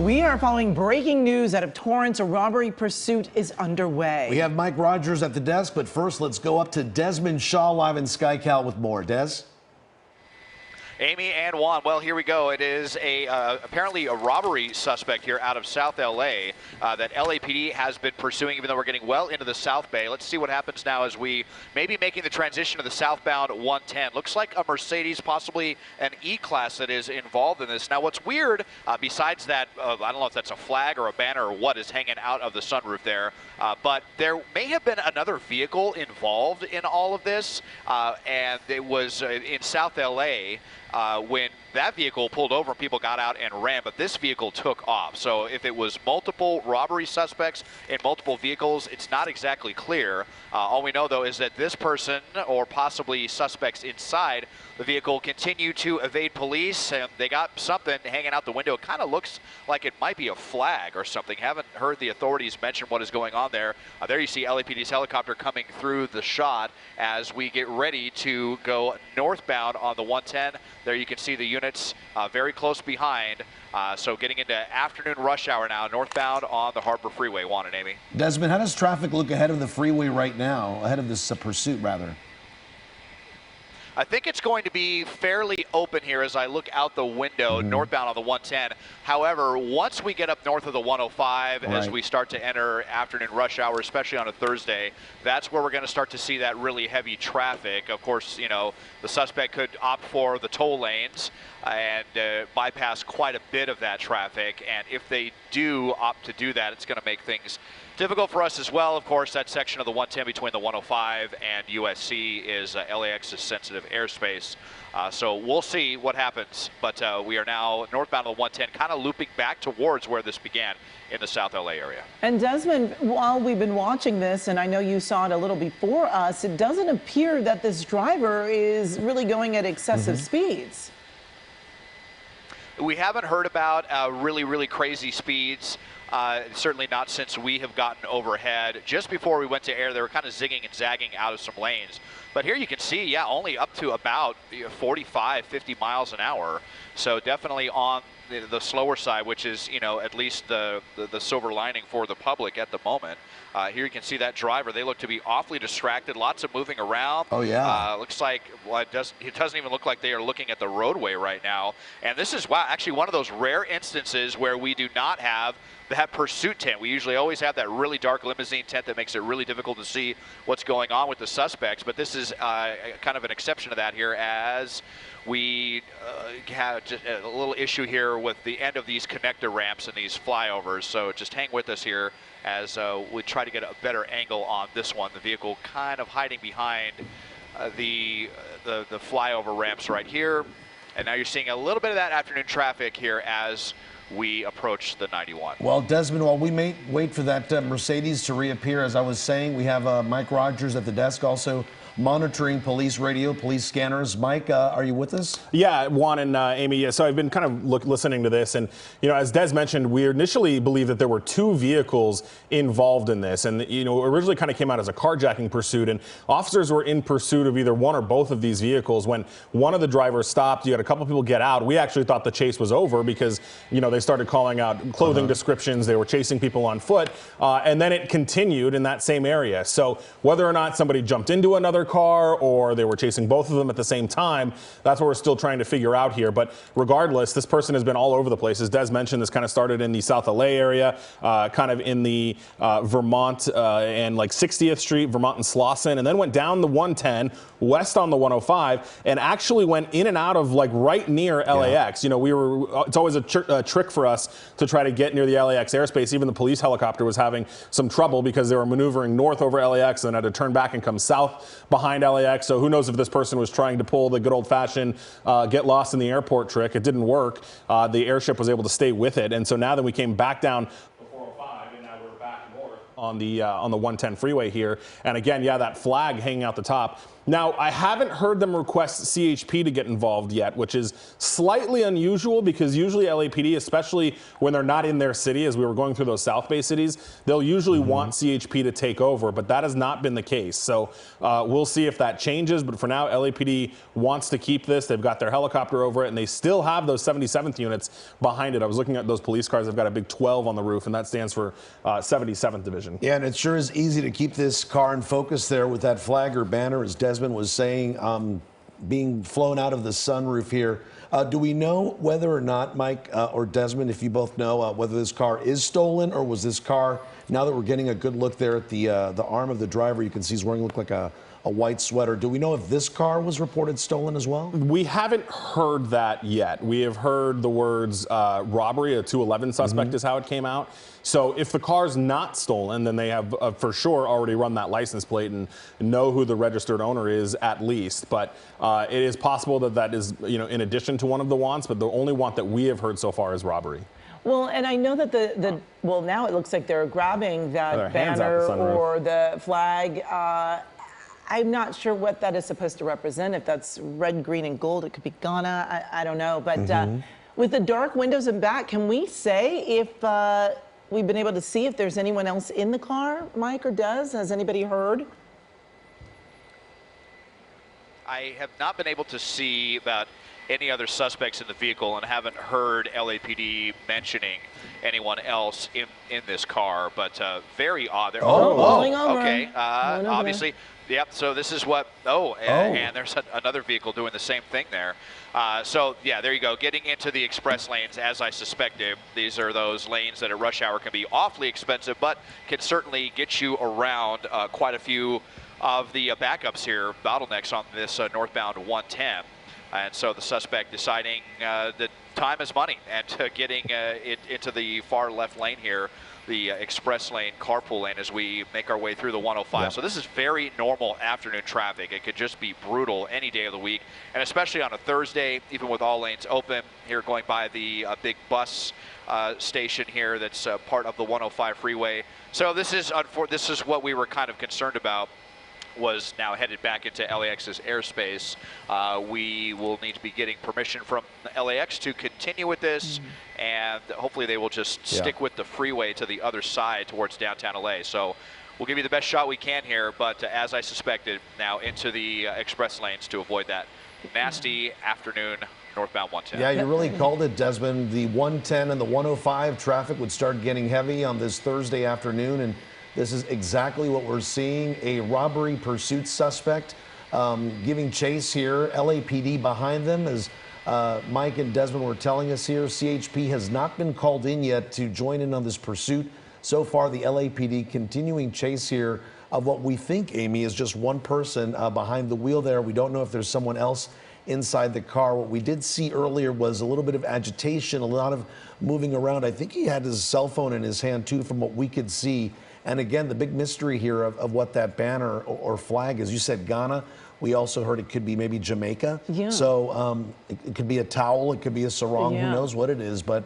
We are following breaking news out of Torrance. A robbery pursuit is underway. We have Mike Rogers at the desk, but first let's go up to Desmond Shaw live in SkyCal with more. Des? Amy and Juan, well, here we go. It is apparently a robbery suspect here out of South LA that LAPD has been pursuing, even though we're getting well into the South Bay. Let's see what happens now as we may be making the transition to the southbound 110. Looks like a Mercedes, possibly an E-Class that is involved in this. Now, what's weird, besides that, I don't know if that's a flag or a banner or what is hanging out of the sunroof there, but there may have been another vehicle involved in all of this, and it was in South LA. When that vehicle pulled over and people got out and ran, but this vehicle took off. So if it was multiple robbery suspects in multiple vehicles, it's not exactly clear. All we know, though, is that this person or possibly suspects inside the vehicle continue to evade police, and they got something hanging out the window. It kind of looks like it might be a flag or something. Haven't heard the authorities mention what is going on there. There you see LAPD's helicopter coming through the shot as we get ready to go northbound on the 110. There you can see the units very close behind. So getting into afternoon rush hour now, northbound on the Harbor Freeway. Juan and Amy. Desmond, how does traffic look ahead of the freeway right now, ahead of this pursuit, rather? I think it's going to be fairly open here as I look out the window northbound on the 110. However, once we get up north of the 105, as we start to enter afternoon rush hour, especially on a Thursday, that's where we're going to start to see that really heavy traffic. Of course, you know, the suspect could opt for the toll lanes and bypass quite a bit of that traffic. And if they do opt to do that, it's going to make things difficult for us as well. Of course, that section of the 110 between the 105 and USC is LAX's sensitive airspace. So we'll see what happens. But we are now northbound of the 110, kind of looping back towards where this began in the South LA area. And Desmond, while we've been watching this, and I know you saw it a little before us, it doesn't appear that this driver is really going at excessive speeds. We haven't heard about really crazy speeds. Certainly not since we have gotten overhead. Just before we went to air, they were kind of zigging and zagging out of some lanes. But here you can see, yeah, only up to about 45, 50 miles an hour. So definitely on the slower side, which is, you know, at least the silver lining for the public at the moment. Here you can see that driver. They look to be awfully distracted. Lots of moving around. Oh, yeah. Looks like, well, it doesn't even look like they are looking at the roadway right now. And this is, wow, actually one of those rare instances where we do not have that pursuit tent. We usually always have that really dark limousine tent that makes it really difficult to see what's going on with the suspects. But this is kind of an exception to that here, as we have just a little issue here with the end of these connector ramps and these flyovers. So just hang with us here as we try to get a better angle on this one. The vehicle kind of hiding behind the flyover ramps right here. And now you're seeing a little bit of that afternoon traffic here as we approach the 91. Well, Desmond, while we may wait for that Mercedes to reappear, as I was saying, we have Mike Rogers at the desk, also monitoring police radio, police scanners. Mike, are you with us? Yeah, Juan and Amy. Yeah, so I've been kind of listening to this, and you know, as Des mentioned, we initially believed that there were two vehicles involved in this, and you know, originally kind of came out as a carjacking pursuit, and officers were in pursuit of either one or both of these vehicles. When one of the drivers stopped, you had a couple people get out. We actually thought the chase was over because, you know, they started calling out clothing descriptions. They were chasing people on foot, and then it continued in that same area. So whether or not somebody jumped into another car or they were chasing both of them at the same time, that's what we're still trying to figure out here. But regardless, this person has been all over the place. As Des mentioned, this kind of started in the South LA area, kind of in the Vermont and like 60th Street, Vermont and Slauson, and then went down the 110, west on the 105, and actually went in and out of like right near LAX. You know, it's always a trick for us to try to get near the LAX airspace. Even the police helicopter was having some trouble because they were maneuvering north over LAX and had to turn back and come south behind LAX. So who knows if this person was trying to pull the good old-fashioned get lost in the airport trick. It didn't work. The airship was able to stay with it. And so now that we came back down the 405, and now we're back north on the 110 freeway here. And again, yeah, that flag hanging out the top. Now, I haven't heard them request CHP to get involved yet, which is slightly unusual because usually LAPD, especially when they're not in their city, as we were going through those South Bay cities, they'll usually want CHP to take over, but that has not been the case. So we'll see if that changes. But for now, LAPD wants to keep this. They've got their helicopter over it, and they still have those 77th units behind it. I was looking at those police cars. They've got a big 12 on the roof, and that stands for 77th Division. Yeah, and it sure is easy to keep this car in focus there with that flag or banner, as Desmond was saying, being flown out of the sunroof here. Do we know whether or not, Mike or Desmond, if you both know, whether this car is stolen, or was this car, now that we're getting a good look there at the arm of the driver, you can see he's wearing, look like a white sweater. Do we know if this car was reported stolen as well? We haven't heard that yet. We have heard the words robbery, a 211 suspect is how it came out. So if the car's not stolen, then they have for sure already run that license plate and know who the registered owner is at least. But it is possible that that is, in addition to one of the wants, but the only want that we have heard so far is robbery. Well, and I know that well, now it looks like they're grabbing that banner or the flag. I'm not sure what that is supposed to represent. If that's red, green, and gold, it could be Ghana. I don't know. But with the dark windows and back, can we say if we've been able to see if there's anyone else in the car, Mike or Des? Has anybody heard? I have not been able to see about any other suspects in the vehicle and haven't heard LAPD mentioning anyone else in this car, but very odd. Okay. Obviously, yep. So this is what, and there's another vehicle doing the same thing there. So, yeah, there you go. Getting into the express lanes, as I suspected. These are those lanes that at rush hour can be awfully expensive, but can certainly get you around quite a few of the backups here, bottlenecks on this northbound 110. And so the suspect deciding that time is money and getting it into the far left lane here, the express lane, carpool lane, as we make our way through the 105. Yep. So this is very normal afternoon traffic. It could just be brutal any day of the week, and especially on a Thursday, even with all lanes open. Here going by the big bus station here that's part of the 105 freeway. So this is what we were kind of concerned about, was now headed back into LAX's airspace. We will need to be getting permission from LAX to continue with this, and hopefully they will just stick with the freeway to the other side towards downtown LA. So we'll give you the best shot we can here, but as I suspected, now into the express lanes to avoid that nasty afternoon northbound 110. Yeah, you really called it, Desmond. The 110 and the 105 traffic would start getting heavy on this Thursday afternoon, and this is exactly what we're seeing. A robbery pursuit suspect giving chase here. LAPD behind them, as Mike and Desmond were telling us here. CHP has not been called in yet to join in on this pursuit. So far, the LAPD continuing chase here of what we think, Amy, is just one person behind the wheel there. We don't know if there's someone else inside the car. What we did see earlier was a little bit of agitation, a lot of moving around. I think he had his cell phone in his hand, too, from what we could see. And again, the big mystery here of what that banner or flag is. You said Ghana. We also heard it could be maybe Jamaica. Yeah. So it could be a towel. It could be a sarong. Who knows what it is? But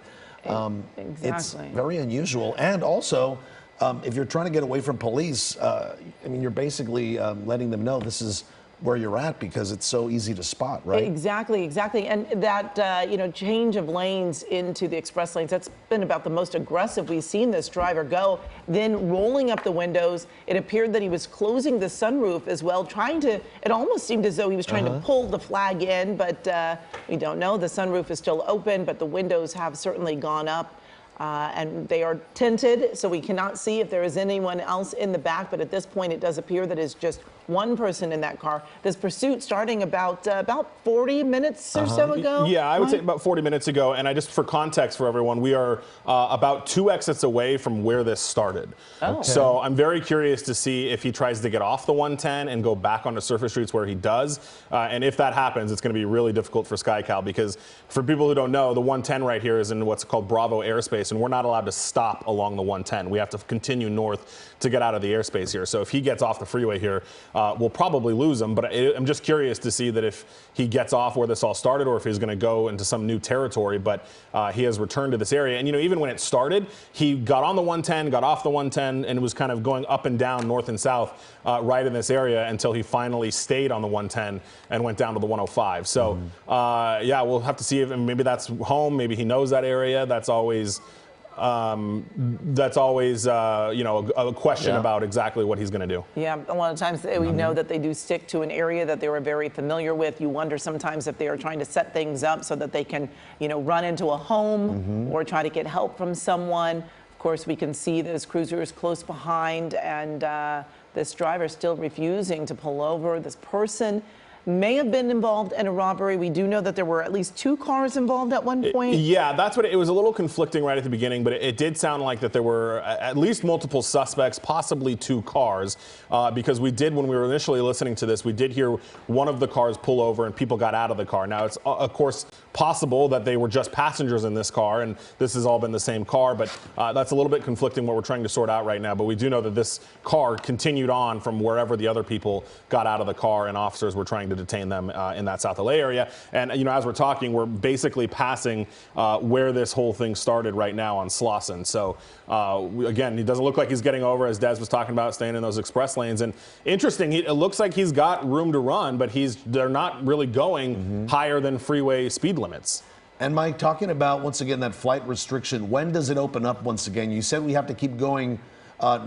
it's very unusual. And also, if you're trying to get away from police, I mean, you're basically letting them know this is where you're at, because it's so easy to spot, right? Exactly. And that, change of lanes into the express lanes, that's been about the most aggressive we've seen this driver go. Then rolling up the windows, it appeared that he was closing the sunroof as well, it almost seemed as though he was trying to pull the flag in, but we don't know. The sunroof is still open, but the windows have certainly gone up. And they are tinted, so we cannot see if there is anyone else in the back. But at this point, it does appear that it's just one person in that car. This pursuit starting about 40 minutes or so ago? Yeah, I would say about 40 minutes ago. And just for context for everyone, we are about 2 exits away from where this started. Okay. So I'm very curious to see if he tries to get off the 110 and go back onto surface streets where he does. And if that happens, it's going to be really difficult for SkyCal, because for people who don't know, the 110 right here is in what's called Bravo airspace, and we're not allowed to stop along the 110. We have to continue north to get out of the airspace here. So if he gets off the freeway here, we'll probably lose him. But I'm just curious to see that if he gets off where this all started or if he's going to go into some new territory. But he has returned to this area. And, even when it started, he got on the 110, got off the 110, and was kind of going up and down north and south right in this area until he finally stayed on the 110 and went down to the 105. So, yeah, we'll have to see if maybe that's home. Maybe he knows that area. That's always a question about exactly what he's going to do. Yeah, a lot of times we know that they do stick to an area that they were very familiar with. You wonder sometimes if they are trying to set things up so that they can, run into a home or try to get help from someone. Of course, we can see this cruiser is close behind, and this driver still refusing to pull over. This person may have been involved in a robbery. We do know that there were at least 2 cars involved at one point. Yeah, that's what it was a little conflicting right at the beginning, but it did sound like that there were at least multiple suspects, possibly 2 cars, because we did, when we were initially listening to this, we did hear one of the cars pull over and people got out of the car. Now, it's of course possible that they were just passengers in this car and this has all been the same car, but that's a little bit conflicting what we're trying to sort out right now. But we do know that this car continued on from wherever the other people got out of the car, and officers were trying to detain them in that South LA area. And, as we're talking, we're basically passing where this whole thing started right now on Slauson. So, again, he doesn't look like he's getting over, as Des was talking about, staying in those express lanes. And interesting, it looks like he's got room to run, but they're not really going higher than freeway speed limits. And Mike, talking about, once again, that flight restriction, when does it open up once again? You said we have to keep going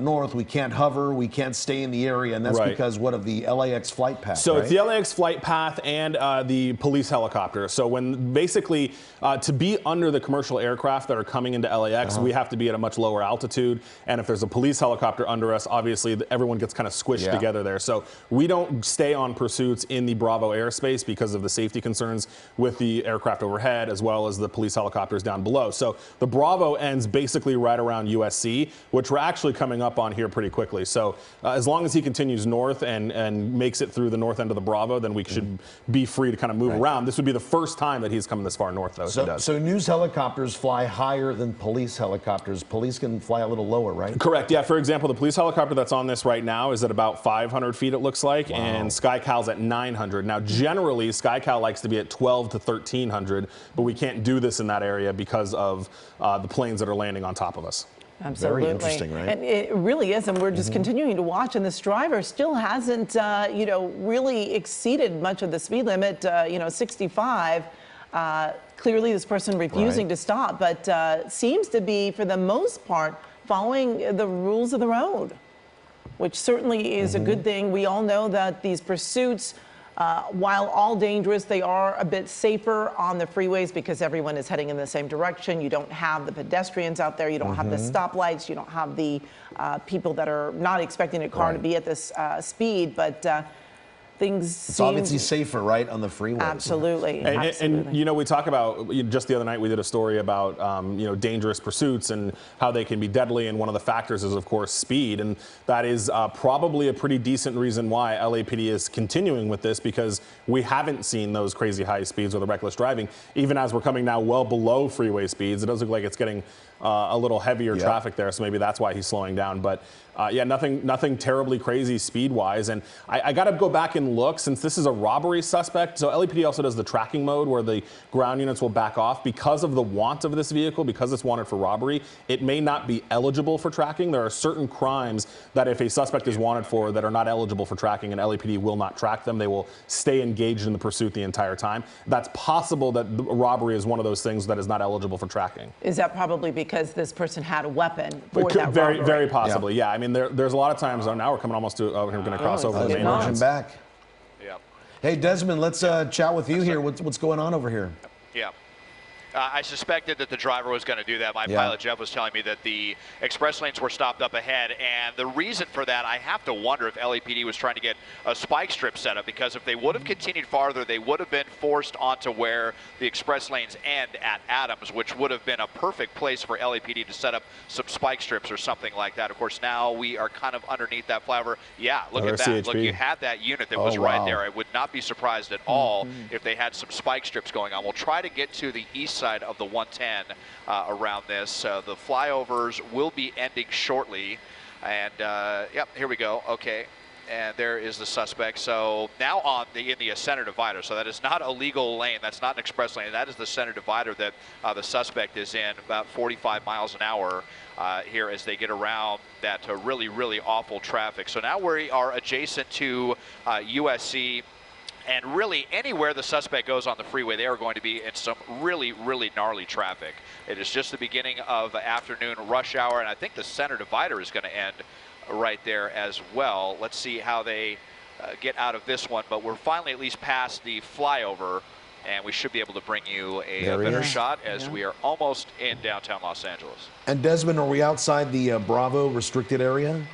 north. We can't hover. We can't stay in the area. And that's because, of the LAX flight path, So it's the LAX flight path and the police helicopter. So when basically to be under the commercial aircraft that are coming into LAX, we have to be at a much lower altitude. And if there's a police helicopter under us, obviously everyone gets kind of squished together there. So we don't stay on pursuits in the Bravo airspace because of the safety concerns with the aircraft overhead as well as the police helicopters down below. So the Bravo ends basically right around USC, which we're actually coming up on here pretty quickly. So as long as he continues north and makes it through the north end of the Bravo, then we should be free to kind of move around. This would be the first time that he's coming this far north, though. So news helicopters fly higher than police helicopters. Police can fly a little lower, right? Correct. Yeah. For example, the police helicopter that's on this right now is at about 500 feet, it looks like, and SkyCal's at 900. Now, generally, SkyCal likes to be at 12 to 1300, but we can't do this in that area because of the planes that are landing on top of us. Absolutely. Very interesting, right? And it really is, and we're just continuing to watch, and this driver still hasn't, really exceeded much of the speed limit, 65. Clearly, this person refusing to stop, but seems to be, for the most part, following the rules of the road, which certainly is a good thing. We all know that these pursuits, while all dangerous, they are a bit safer on the freeways because everyone is heading in the same direction. You don't have the pedestrians out there. You don't have the stoplights. You don't have the people that are not expecting a car to be at this speed. But it's obviously safer, right, on the freeways. Absolutely. And we talk about, just the other night we did a story about, dangerous pursuits and how they can be deadly. And one of the factors is, of course, speed. And that is probably a pretty decent reason why LAPD is continuing with this, because we haven't seen those crazy high speeds or the reckless driving. Even as we're coming now well below freeway speeds, it does look like it's getting a little heavier traffic there. So maybe that's why he's slowing down. But nothing terribly crazy speed-wise. And I got to go back and look, since this is a robbery suspect. So LAPD also does the tracking mode where the ground units will back off. Because of the want of this vehicle, because it's wanted for robbery, it may not be eligible for tracking. There are certain crimes that if a suspect is wanted for that are not eligible for tracking, and LAPD will not track them. They will stay engaged in the pursuit the entire time. That's possible that robbery is one of those things that is not eligible for tracking. Is that probably because this person had a weapon for that very, robbery? very possibly, yeah. I mean, there's a lot of times, now we're coming almost to, we're going to cross over the main lines. Back. Yeah. Hey, Desmond, let's chat with you here. What's going on over here? Yeah. I suspected that the driver was going to do that. My pilot, Jeff, was telling me that the express lanes were stopped up ahead. And the reason for that, I have to wonder if LAPD was trying to get a spike strip set up, because if they would have continued farther, they would have been forced onto where the express lanes end at Adams, which would have been a perfect place for LAPD to set up some spike strips or something like that. Of course, now we are kind of underneath that flyover. Yeah, look at that. CHP. Look, you had that unit that was right there. I would not be surprised at all if they had some spike strips going on. We'll try to get to the east side of the 110 around this. The flyovers will be ending shortly. And, yep, here we go. Okay. And there is the suspect. So now in the center divider. So that is not a legal lane. That's not an express lane. That is the center divider that the suspect is in, about 45 miles an hour here as they get around that really, really awful traffic. So now we are adjacent to USC. And really, anywhere the suspect goes on the freeway, they are going to be in some really, really gnarly traffic. It is just the beginning of afternoon rush hour, and I think the center divider is going to end right there as well. Let's see how they get out of this one, but we're finally at least past the flyover, and we should be able to bring you a better shot as we are almost in downtown Los Angeles. And Desmond, are we outside the Bravo restricted area?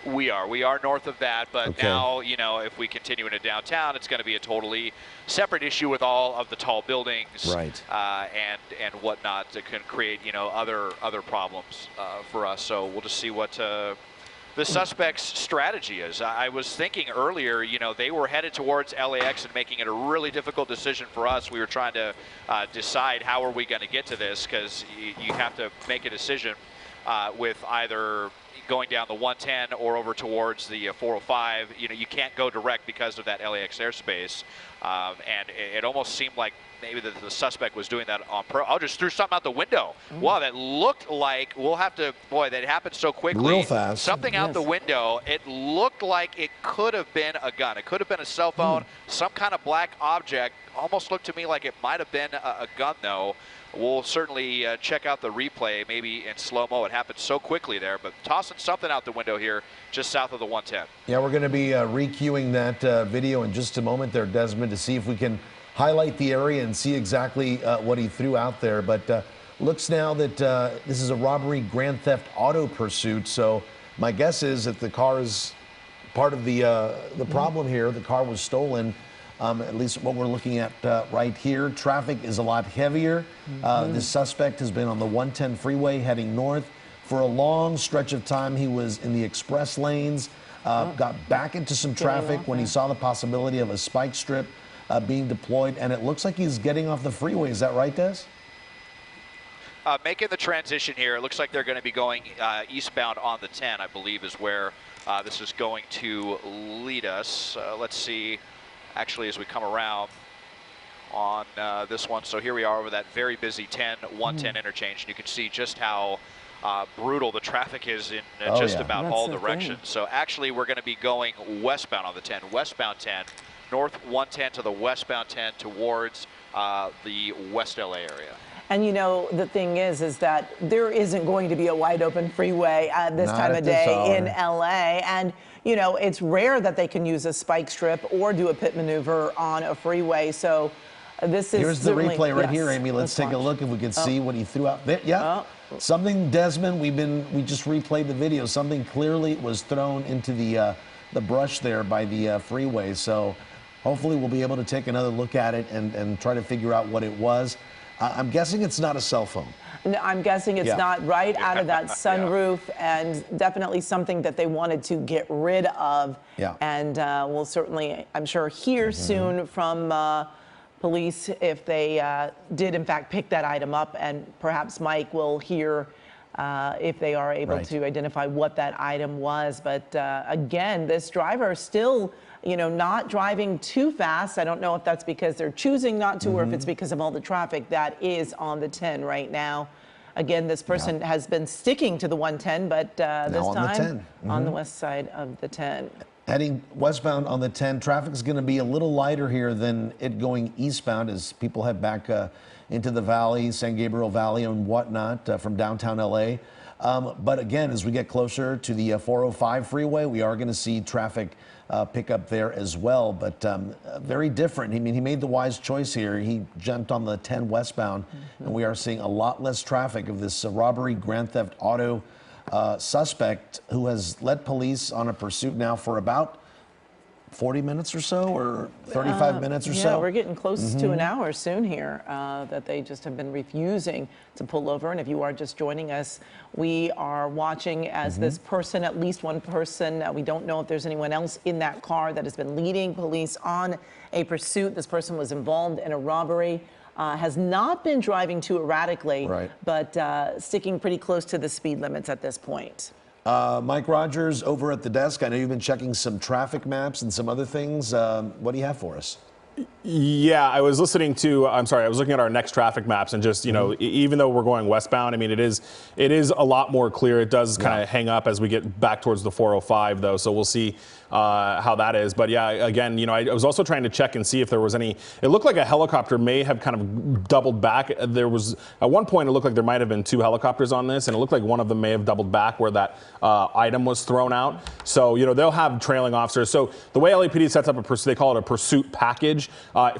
We are north of that, but now, you know, if we continue into downtown, it's going to be a totally separate issue with all of the tall buildings, and whatnot that can create, you know, other problems for us. So we'll just see what the suspect's strategy is. I was thinking earlier, you know, they were headed towards LAX and making it a really difficult decision for us. We were trying to decide how are we going to get to this, because you have to make a decision with either going down the 110 or over towards the 405. You know, you can't go direct because of that LAX airspace. And it almost seemed like maybe the suspect was doing that on purpose. I just threw something out the window. Wow, that looked like, we'll have to, boy, that happened so quickly. Real fast. Something out the window. It looked like it could have been a gun. It could have been a cell phone, some kind of black object. Almost looked to me like it might have been a gun, though. We'll certainly check out the replay, maybe in slow-mo. It happened so quickly there, but tossing something out the window here just south of the 110. Yeah, we're going to be re-queuing that video in just a moment there, Desmond, to see if we can highlight the area and see exactly what he threw out there. But looks now that this is a robbery grand theft auto pursuit, so my guess is that the car is part of the problem here. The car was stolen. At least what we're looking at right here. Traffic is a lot heavier. This suspect has been on the 110 freeway heading north. For a long stretch of time, he was in the express lanes, got back into some traffic when he saw the possibility of a spike strip being deployed, and it looks like he's getting off the freeway. Is that right, Des? Making the transition here, it looks like they're going to be going eastbound on the 10, I believe, is where this is going to lead us. Let's see. Actually, as we come around on this one. So here we are over that very busy 110 interchange. And you can see just how brutal the traffic is in just about all directions. So actually, we're going to be going westbound on the 10, westbound 10, north 110 to the westbound 10 towards the West LA area. And you know, the thing is that there isn't going to be a wide open freeway at this time of day in LA. And you know, it's rare that they can use a spike strip or do a pit maneuver on a freeway. So this is Here's the replay right here, Amy. Let's take a look if we can see what he threw out there. Yeah. Something, Desmond, we just replayed the video. Something clearly was thrown into the brush there by the freeway. So hopefully we'll be able to take another look at it and try to figure out what it was. I'm guessing it's not a cell phone. No, I'm guessing it's not right out of that sunroof, and definitely something that they wanted to get rid of. And we'll certainly, I'm sure, hear soon from police if they did, in fact, pick that item up, and perhaps Mike will hear if they are able to identify what that item was. But again, this driver still, you know, not driving too fast. I don't know if that's because they're choosing not to or if it's because of all the traffic that is on the 10 right now. Again, this person has been sticking to the 110, but this time on the west side of the 10. Heading westbound on the 10, traffic is going to be a little lighter here than it going eastbound as people head back into the valley, San Gabriel Valley and whatnot from downtown LA. But again, as we get closer to the 405 freeway, we are going to see traffic pick up there as well, but very different. I mean, he made the wise choice here. He jumped on the 10 westbound, and we are seeing a lot less traffic of this robbery grand theft auto suspect who has led police on a pursuit now for about 40 minutes or so, or 35 minutes or so. Yeah, we're getting close to an hour soon here that they just have been refusing to pull over. And if you are just joining us, we are watching as this person, at least one person, we don't know if there's anyone else in that car that has been leading police on a pursuit. This person was involved in a robbery, has not been driving too erratically, but sticking pretty close to the speed limits at this point. Mike Rogers over at the desk. I know you've been checking some traffic maps and some other things. What do you have for us? Yeah, I was listening to, I was looking at our next traffic maps and just, even though we're going westbound, I mean, it is a lot more clear. It does kind of hang up as we get back towards the 405 though. So we'll see how that is. But yeah, again, I was also trying to check and see if there was any, it looked like a helicopter may have kind of doubled back. There was, at one point, it looked like there might have been 2 helicopters on this, and it looked like one of them may have doubled back where that item was thrown out. So, they'll have trailing officers. So the way LAPD sets up a pursuit, they call it a pursuit package.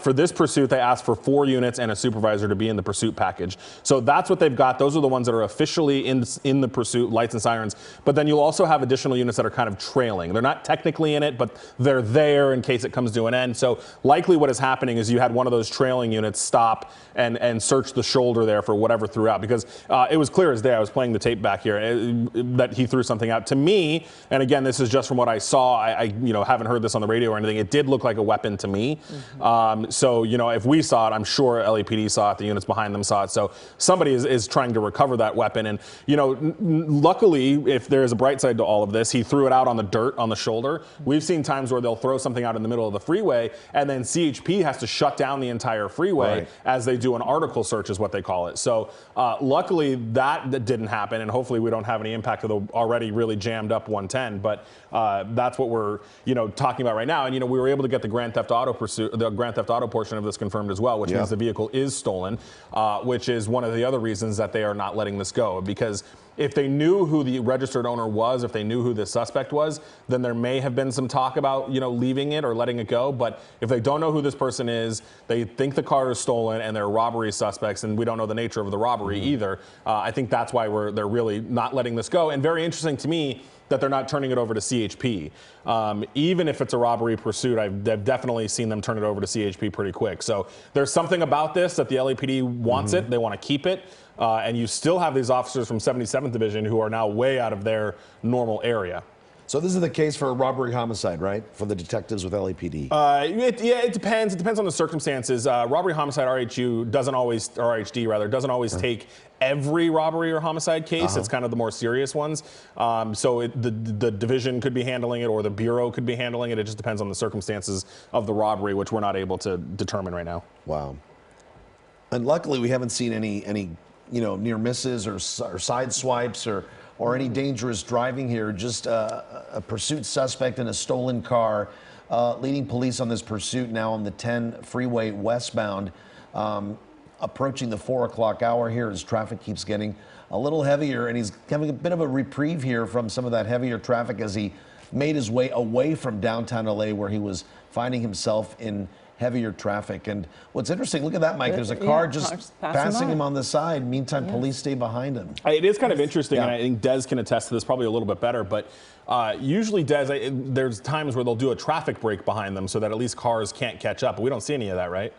For this pursuit, they ask for 4 units and a supervisor to be in the pursuit package. So that's what they've got. Those are the ones that are officially in the pursuit, lights and sirens. But then you'll also have additional units that are kind of trailing. They're not technically in it, but they're there in case it comes to an end. So likely what is happening is you had one of those trailing units stop and search the shoulder there for whatever threw out, because it was clear as day. I was playing the tape back here that he threw something out. To me, and again, this is just from what I saw, I haven't heard this on the radio or anything, it did look like a weapon to me. So, if we saw it, I'm sure LAPD saw it, the units behind them saw it. So somebody is trying to recover that weapon. And, luckily, if there is a bright side to all of this, he threw it out on the dirt on the shoulder. We've seen times where they'll throw something out in the middle of the freeway, and then CHP has to shut down the entire freeway as they do an article search, is what they call it. So luckily that didn't happen, and hopefully we don't have any impact of the already really jammed up 110. But that's what we're talking about right now. And we were able to get the Grand Theft Auto portion of this confirmed as well, which means the vehicle is stolen, which is one of the other reasons that they are not letting this go. Because if they knew who the registered owner was, if they knew who the suspect was, then there may have been some talk about, leaving it or letting it go. But if they don't know who this person is, they think the car is stolen and they're robbery suspects, and we don't know the nature of the robbery either. I think that's why they're really not letting this go. And very interesting to me that they're not turning it over to CHP. Even if it's a robbery pursuit, I've definitely seen them turn it over to CHP pretty quick. So there's something about this that the LAPD wants it. They want to keep it. And you still have these officers from 77th Division who are now way out of their normal area. So this is the case for a robbery homicide, right? For the detectives with LAPD. It depends. It depends on the circumstances. Robbery homicide RHD doesn't always take every robbery or homicide case. It's kind of the more serious ones. So the division could be handling it, or the bureau could be handling it. It just depends on the circumstances of the robbery, which we're not able to determine right now. Wow. And luckily, we haven't seen any near misses or side swipes or any dangerous driving here. Just a pursuit suspect in a stolen car, leading police on this pursuit now on the 10 freeway westbound, approaching the 4 o'clock hour here as traffic keeps getting a little heavier, and he's having a bit of a reprieve here from some of that heavier traffic as he made his way away from downtown LA, where he was finding himself in heavier traffic. And what's interesting, look at that, Mike. There's a car just passing him on the side. Meantime, police stay behind him. It is kind of interesting, and I think Des can attest to this probably a little bit better, but usually, Des, there's times where they'll do a traffic break behind them so that at least cars can't catch up. But we don't see any of that, right?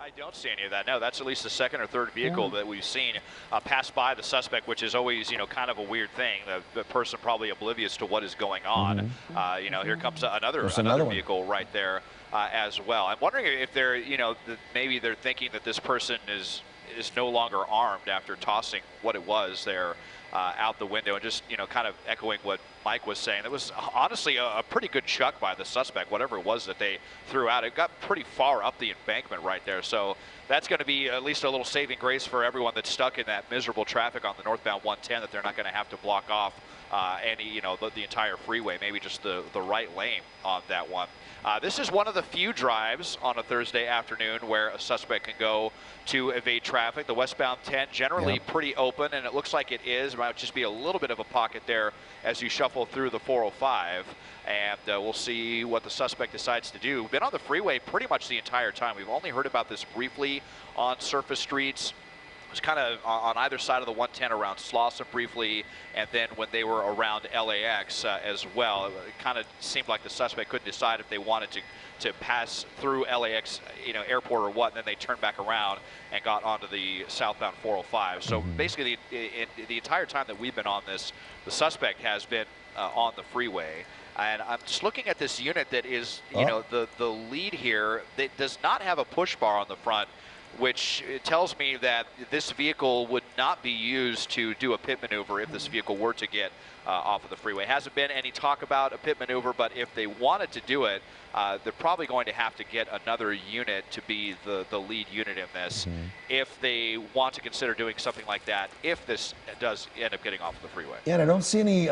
I don't see any of that. No, that's at least the second or third vehicle that we've seen pass by the suspect, which is always, kind of a weird thing. The person probably oblivious to what is going on. Here comes another vehicle right there as well. I'm wondering if they're, maybe they're thinking that this person is no longer armed after tossing what it was there out the window, and just, kind of echoing what Mike was saying. It was honestly a pretty good chuck by the suspect, whatever it was that they threw out. It got pretty far up the embankment right there. So that's going to be at least a little saving grace for everyone that's stuck in that miserable traffic on the northbound 110, that they're not going to have to block off the entire freeway, maybe just the right lane on that one. This is one of the few drives on a Thursday afternoon where a suspect can go to evade traffic. The westbound 10 generally pretty open, and it looks like it is. Might just be a little bit of a pocket there as you shuffle through the 405, and we'll see what the suspect decides to do. Been on the freeway pretty much the entire time. We've only heard about this briefly on surface streets. It was kind of on either side of the 110 around Slauson briefly, and then when they were around LAX as well. It kind of seemed like the suspect couldn't decide if they wanted to pass through LAX, airport or what, and then they turned back around and got onto the southbound 405. So basically, the entire time that we've been on this, the suspect has been on the freeway. And I'm just looking at this unit that is, the lead here, that does not have a push bar on the front. which tells me that this vehicle would not be used to do a pit maneuver if this vehicle were to get off of the freeway. Hasn't been any talk about a pit maneuver, but if they wanted to do it, they're probably going to have to get another unit to be the lead unit in this if they want to consider doing something like that, if this does end up getting off of the freeway. Yeah, and I don't see any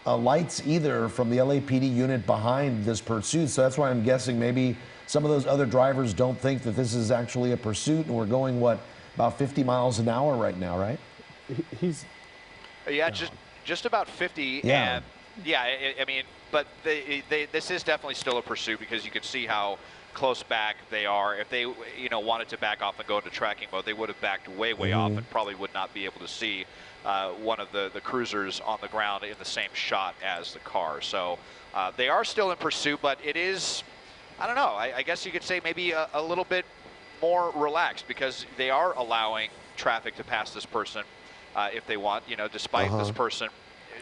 lights either from the LAPD unit behind this pursuit, so that's why I'm guessing maybe some of those other drivers don't think that this is actually a pursuit, and we're going, what, about 50 miles an hour right now, right? He's... Yeah, just about 50. Yeah. And yeah, I mean, but this is definitely still a pursuit because you can see how close back they are. If they, wanted to back off and go into tracking mode, they would have backed way off and probably would not be able to see one of the cruisers on the ground in the same shot as the car. So they are still in pursuit, but it is, I don't know, I guess you could say maybe a little bit more relaxed because they are allowing traffic to pass this person if they want, despite this person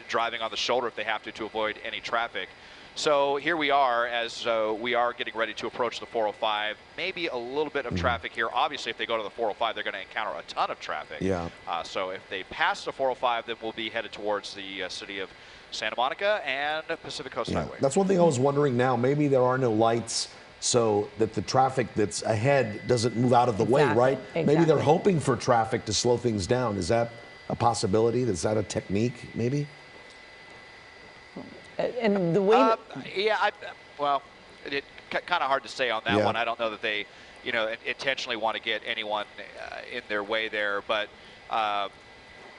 driving on the shoulder if they have to avoid any traffic. So here we are as we are getting ready to approach the 405. Maybe a little bit of traffic here. Obviously, if they go to the 405, they're going to encounter a ton of traffic. Yeah. So if they pass the 405, then we'll be headed towards the city of Santa Monica and Pacific Coast Highway. That's one thing I was wondering now. Maybe there are no lights so that the traffic that's ahead doesn't move out of the way, right? Maybe they're hoping for traffic to slow things down. Is that a possibility? Is that a technique, maybe? And the way well, it's kind of hard to say on that one. I don't know that they, intentionally want to get anyone in their way there, but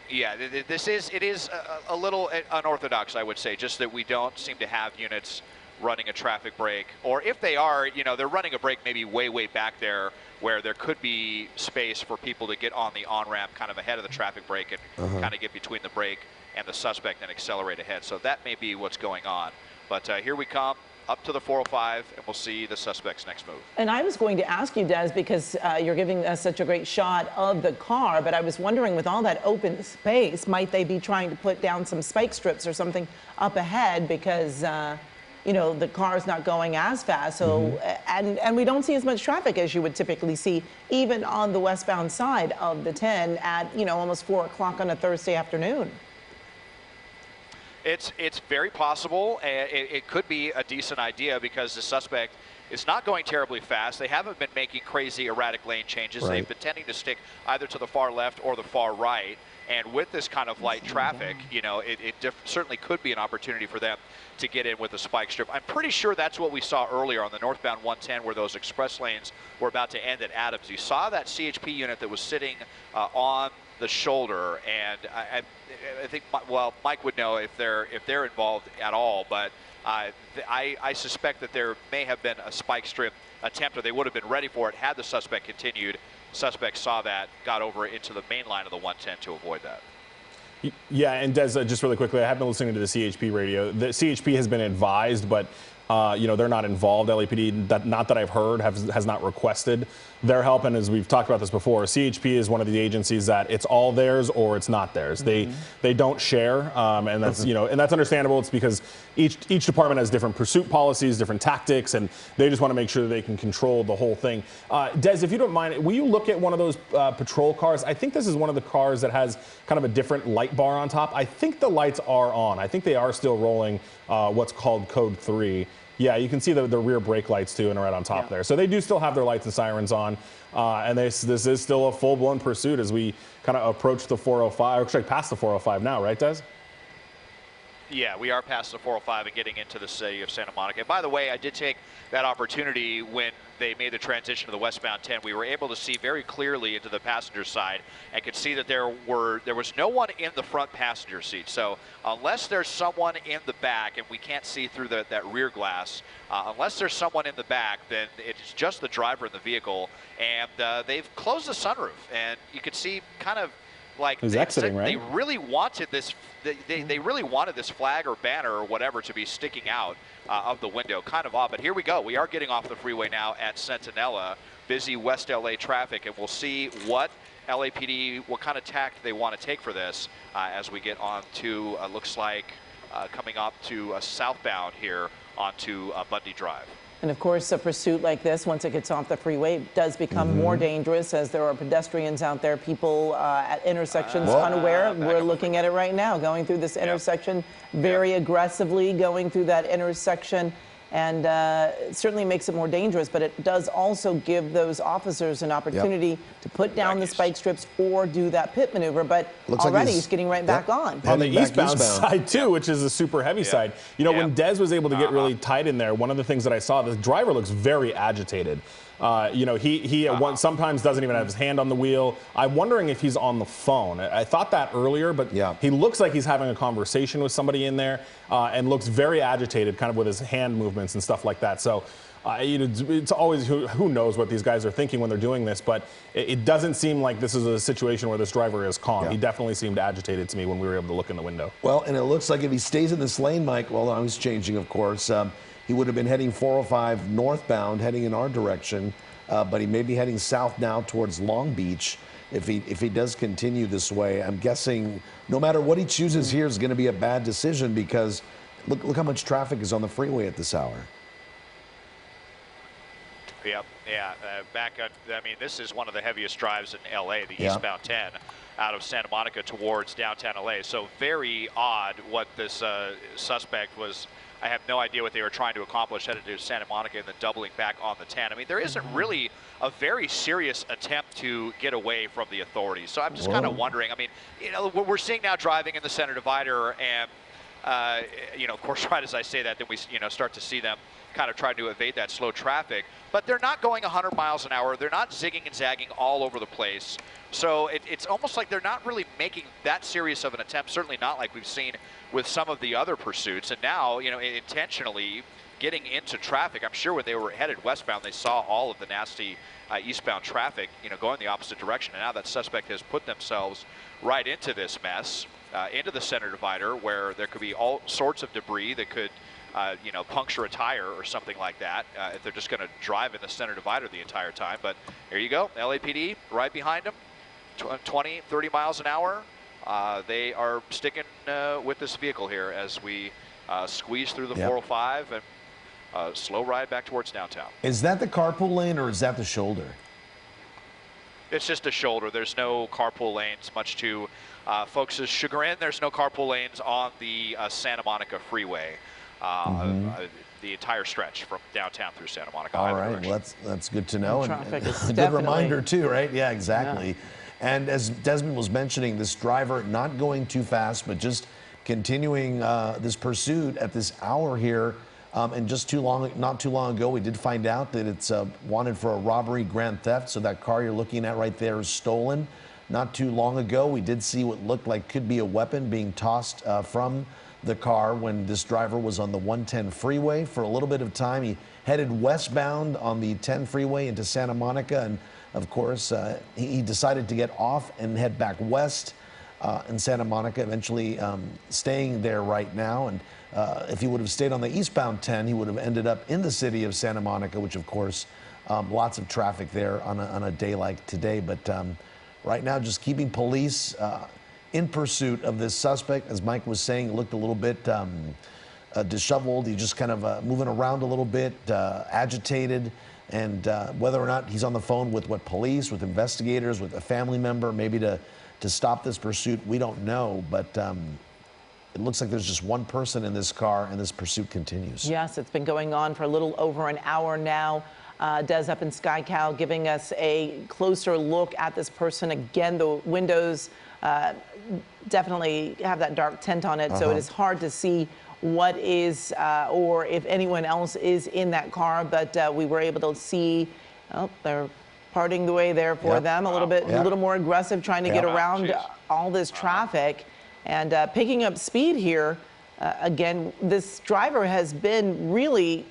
yeah, it is a little unorthodox, I would say, just that we don't seem to have units running a traffic brake, or if they are, they're running a brake maybe way back there where there could be space for people to get on the on-ramp kind of ahead of the traffic brake and kind of get between the brake and the suspect and accelerate ahead. So that may be what's going on. But here we come up to the 405, and we'll see the suspect's next move. And I was going to ask you, Des, because you're giving us such a great shot of the car, but I was wondering, with all that open space, might they be trying to put down some spike strips or something up ahead because, the car is not going as fast. So, and we don't see as much traffic as you would typically see, even on the westbound side of the 10 at, almost 4 o'clock on a Thursday afternoon. It's very possible. It could be a decent idea because the suspect is not going terribly fast. They haven't been making crazy erratic lane changes. They've been tending to stick either to the far left or the far right. And with this kind of light traffic, it certainly could be an opportunity for them to get in with a spike strip. I'm pretty sure that's what we saw earlier on the northbound 110 where those express lanes were about to end at Adams. You saw that CHP unit that was sitting on the shoulder, and I think, well, Mike would know if they're involved at all, but I suspect that there may have been a spike strip attempt, or they would have been ready for it had the suspect continued. Suspect saw that, got over into the main line of the 110 to avoid that. Yeah, and Des, just really quickly, I have been listening to the CHP radio. The CHP has been advised, but they're not involved. LAPD, not that I've heard, has not requested their help. And as we've talked about this before, CHP is one of the agencies that it's all theirs or it's not theirs. They don't share, and that's and that's understandable. It's because each department has different pursuit policies, different tactics, and they just want to make sure that they can control the whole thing. Des, if you don't mind, will you look at one of those patrol cars? I think this is one of the cars that has kind of a different light bar on top. I think the lights are on. I think they are still rolling what's called code 3. Yeah, you can see the rear brake lights too, and right on top there. So they do still have their lights and sirens on, and this is still a full-blown pursuit as we kind of approach the 405, or actually past the 405 now, right, Des? Yeah, we are past the 405 and getting into the city of Santa Monica. And by the way, I did take that opportunity when they made the transition to the westbound 10. We were able to see very clearly into the passenger side and could see that there was no one in the front passenger seat. So unless there's someone in the back, and we can't see through that rear glass, unless there's someone in the back, then it's just the driver in the vehicle. And they've closed the sunroof, and you could see kind of like they really wanted this. They really wanted this flag or banner or whatever to be sticking out of the window. Kind of odd, but here we go. We are getting off the freeway now at Centinela. Busy West LA traffic, and we'll see what LAPD, what kind of tact they want to take for this as we get on to looks like coming up to southbound here onto Bundy Drive. And of course, a pursuit like this, once it gets off the freeway, does become more dangerous as there are pedestrians out there, people at intersections unaware. We're looking at it right now, going through this intersection very aggressively, going through that intersection. And it certainly makes it more dangerous, but it does also give those officers an opportunity to put down the spike strips or do that pit maneuver. But already he's getting right back on. On the eastbound side, too, which is the super heavy side. You know, when Dez was able to get really tight in there, one of the things that I saw, the driver looks very agitated. You know, he sometimes doesn't even have his hand on the wheel. I'm wondering if he's on the phone. I thought that earlier, but he looks like he's having a conversation with somebody in there and looks very agitated, kind of with his hand movements and stuff like that. So, you know, it's always who knows what these guys are thinking when they're doing this, but it doesn't seem like this is a situation where this driver is calm. He definitely seemed agitated to me when we were able to look in the window. Well, and it looks like if he stays in this lane, Mike, well, I was changing, of course, he would have been heading 405 northbound, heading in our direction, but he may be heading south now towards Long Beach. If he does continue this way, I'm guessing no matter what he chooses here is going to be a bad decision because look how much traffic is on the freeway at this hour. I mean, this is one of the heaviest drives in LA, the eastbound 10 out of Santa Monica towards downtown LA. So very odd what this suspect was. I have no idea what they were trying to accomplish headed to Santa Monica and then doubling back on the 10. I mean, there isn't really a very serious attempt to get away from the authorities. So I'm just kind of wondering. I mean, you know, we're seeing now driving in the center divider, and you know, of course, right as I say that, then we start to see them kind of trying to evade that slow traffic. But they're not going 100 miles an hour. They're not zigging and zagging all over the place. So it's almost like they're not really making that serious of an attempt, certainly not like we've seen with some of the other pursuits. And now, you know, intentionally getting into traffic. I'm sure when they were headed westbound, they saw all of the nasty eastbound traffic, you know, going the opposite direction. And now that suspect has put themselves right into this mess, into the center divider, where there could be all sorts of debris that could you know, puncture a tire or something like that if they're just going to drive in the center divider the entire time. But there you go, LAPD right behind them, 20, 30 miles an hour. They are sticking with this vehicle here as we squeeze through the 405 and slow ride back towards downtown. Is that the carpool lane or is that the shoulder? It's just a shoulder. There's no carpool lanes, much to folks' chagrin. There's no carpool lanes on the Santa Monica freeway. The entire stretch from downtown through Santa Monica. All right, well, that's good to know. Traffic and is a good reminder too, right? Yeah, exactly. And as Desmond was mentioning, this driver not going too fast, but just continuing this pursuit at this hour here. And not too long ago, we did find out that it's wanted for a robbery, grand theft. So that car you're looking at right there is stolen. Not too long ago, we did see what looked like could be a weapon being tossed from the car when this driver was on the 110 freeway. For a little bit of time, he headed westbound on the 10 freeway into Santa Monica, and of course he decided to get off and head back west in Santa Monica, eventually staying there right now. And if he would have stayed on the eastbound 10, he would have ended up in the city of Santa Monica, which of course lots of traffic there on a day like today. But right now, just keeping police in pursuit of this suspect. As Mike was saying, looked a little bit disheveled. He just kind of moving around a little bit, agitated. And whether or not he's on the phone with police, with investigators, with a family member, maybe to stop this pursuit, we don't know. But it looks like there's just one person in this car, and this pursuit continues. Yes, it's been going on for a little over an hour now. Des up in SkyCal giving us a closer look at this person. Again, the windows definitely have that dark tint on it, so it is hard to see what is or if anyone else is in that car, but we were able to see, they're parting the way there for them a little bit, a little more aggressive, trying to get around all this traffic and picking up speed here. Again, this driver has been really,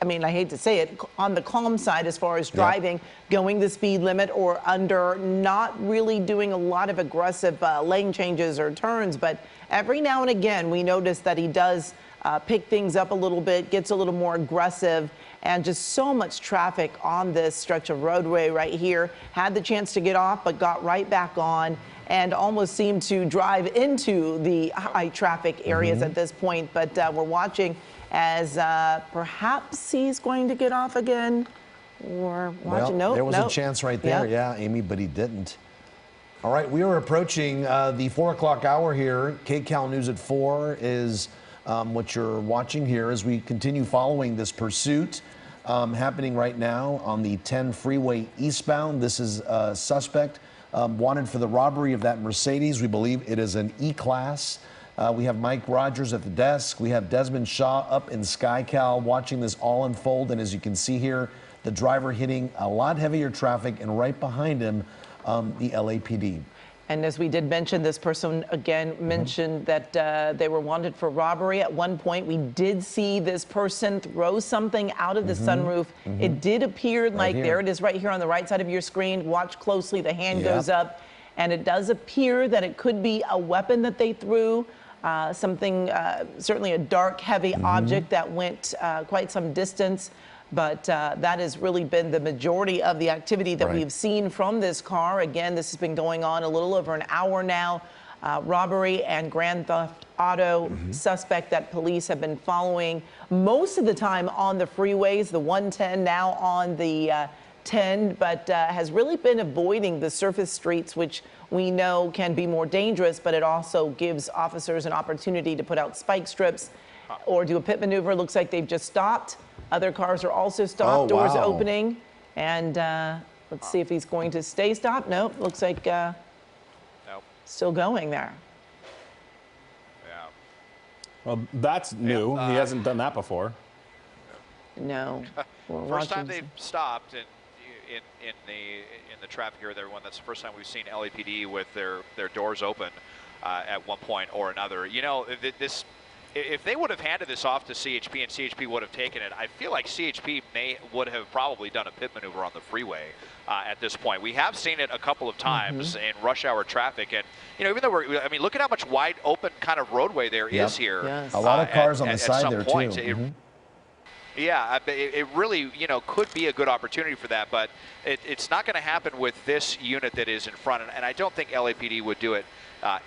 I mean, I hate to say it, on the calm side as far as driving, going the speed limit or under, not really doing a lot of aggressive lane changes or turns. But every now and again, we notice that he does pick things up a little bit, gets a little more aggressive, and just so much traffic on this stretch of roadway right here. Had the chance to get off, but got right back on and almost seemed to drive into the high traffic areas at this point. But we're watching as perhaps he's going to get off again. Or watch it. Nope, there was nope. a chance right there, yeah, Amy, but he didn't. All right, we are approaching the 4 o'clock hour here. KCAL News at 4 is what you're watching here as we continue following this pursuit happening right now on the 10 freeway eastbound. This is a suspect wanted for the robbery of that Mercedes. We believe it is an E-Class. We have Mike Rogers at the desk. We have Desmond Shaw up in SkyCal watching this all unfold. And as you can see here, the driver hitting a lot heavier traffic, and right behind him, the LAPD. And as we did mention, this person again mentioned that they were wanted for robbery. At one point, we did see this person throw something out of the sunroof. It did appear like there it is right here on the right side of your screen. Watch closely. The hand goes up, and it does appear that it could be a weapon that they threw. Something, certainly a dark, heavy object that went quite some distance. But that has really been the majority of the activity that we've seen from this car. Again, this has been going on a little over an hour now. Robbery and grand theft auto suspect that police have been following most of the time on the freeways, the 110 now on the 10, but has really been avoiding the surface streets, which we know can be more dangerous, but it also gives officers an opportunity to put out spike strips or do a pit maneuver. Looks like they've just stopped. Other cars are also stopped, doors opening. And let's see if he's going to stay stopped. Nope, looks like still going there. Yeah. Well, that's new. He hasn't done that before. No. First time they've stopped in the traffic here with everyone. That's the first time we've seen LAPD with their doors open at one point or another. You know, this. If they would have handed this off to CHP and CHP would have taken it, I feel like CHP would have probably done a pit maneuver on the freeway at this point. We have seen it a couple of times in rush hour traffic, and you know, even though I mean, look at how much wide open kind of roadway there is here. Yes. A lot of cars on the side there point. too. Yeah, it really, you know, could be a good opportunity for that, but it's not going to happen with this unit that is in front, and I don't think LAPD would do it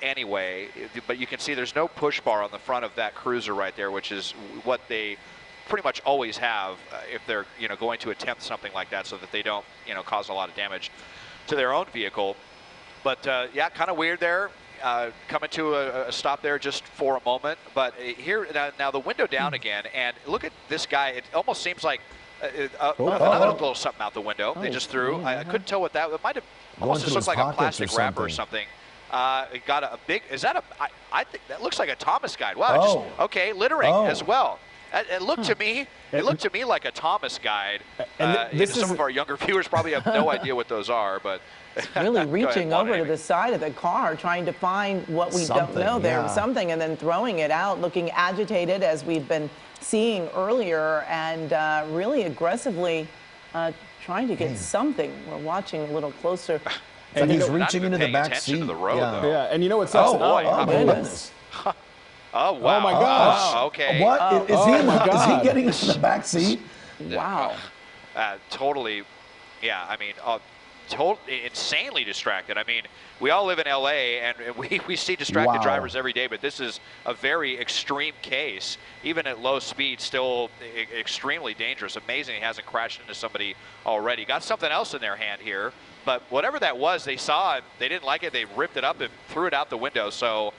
anyway. But you can see there's no push bar on the front of that cruiser right there, which is what they pretty much always have if they're, you know, going to attempt something like that, so that they don't, you know, cause a lot of damage to their own vehicle. But yeah, kind of weird there. Coming to a stop there just for a moment, but here now the window down again, and look at this guy. It almost seems like another little something out the window they just threw. I couldn't tell what that. It might have almost just looked like a plastic wrapper or something. It got a big. Is that a? I think that looks like a Thomas guide. Wow. Just, okay, littering as well. It looked to me. It looked to me like a Thomas guide. And some of our younger viewers probably have no idea what those are, but. Really reaching over to the side of the car, trying to find what we don't know there, something, and then throwing it out, looking agitated as we've been seeing earlier, and really aggressively trying to get something. We're watching a little closer. And he's reaching into the back seat. To the road, yeah, and you know what's oh goodness. Oh, wow. Oh, my gosh. Wow, okay. What? Is he getting into the back seat? Wow. Totally, yeah, I mean, insanely distracted. I mean, we all live in LA and we see distracted drivers every day, but this is a very extreme case. Even at low speed, still extremely dangerous. Amazing he hasn't crashed into somebody already. Got something else in their hand here, but whatever that was, they saw it, they didn't like it, they ripped it up and threw it out the window. So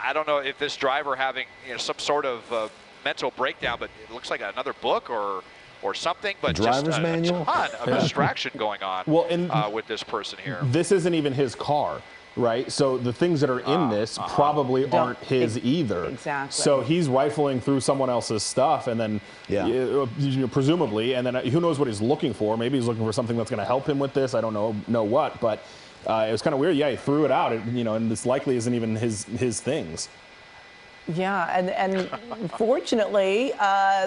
I don't know if this driver having, you know, some sort of mental breakdown, but it looks like another book or something, but driver's just a manual? ton of distraction going on with this person here. This isn't even his car, right? So the things that are in this probably aren't his either. Exactly. So he's rifling through someone else's stuff, and then presumably, and then who knows what he's looking for? Maybe he's looking for something that's going to help him with this. I don't know what, but it was kind of weird. Yeah, he threw it out, and this likely isn't even his things. Yeah, and fortunately,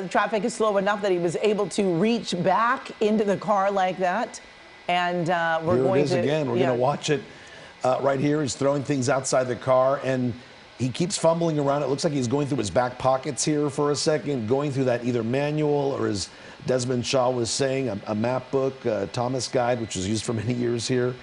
traffic is slow enough that he was able to reach back into the car like that. And we're here going it is again. We're going to watch it right here. He's throwing things outside the car, and he keeps fumbling around. It looks like he's going through his back pockets here for a second, going through that either manual or, as Desmond Shaw was saying, a map book, Thomas Guide, which was used for many years here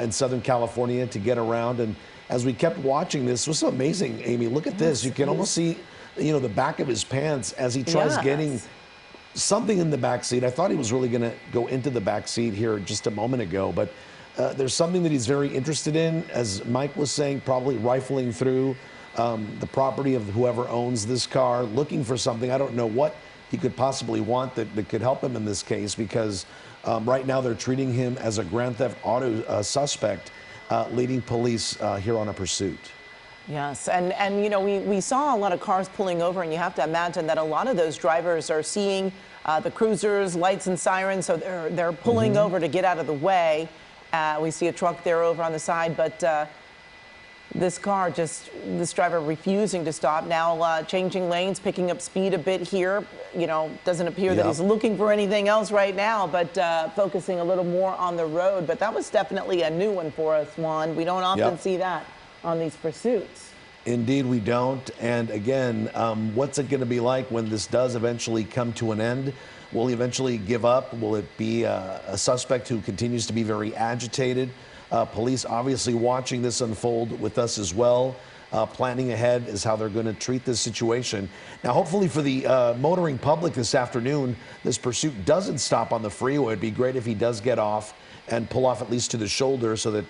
in Southern California to get around. And as we kept watching this, it was so amazing, Amy. Look at this. You can almost see the back of his pants as he tries getting something in the back seat. I thought he was really going to go into the back seat here just a moment ago, but there's something that he's very interested in, as Mike was saying, probably rifling through the property of whoever owns this car, looking for something. I don't know what he could possibly want that could help him in this case, because right now they're treating him as a Grand Theft Auto suspect, leading police here on a pursuit. Yes, and we saw a lot of cars pulling over, and you have to imagine that a lot of those drivers are seeing the cruisers, lights and sirens, so they're pulling over to get out of the way. We see a truck there over on the side, but this driver refusing to stop, now changing lanes, picking up speed a bit here. Doesn't appear that he's looking for anything else right now, but focusing a little more on the road. But that was definitely a new one for us, Juan. We don't often see that on these pursuits. Indeed, we don't. And again, what's it going to be like when this does eventually come to an end? Will he eventually give up? Will it be a suspect who continues to be very agitated? Police obviously watching this unfold with us as well, planning ahead as how they're going to treat this situation. Now, hopefully for the motoring public this afternoon, this pursuit doesn't stop on the freeway. It'd be great if he does get off and pull off at least to the shoulder, so that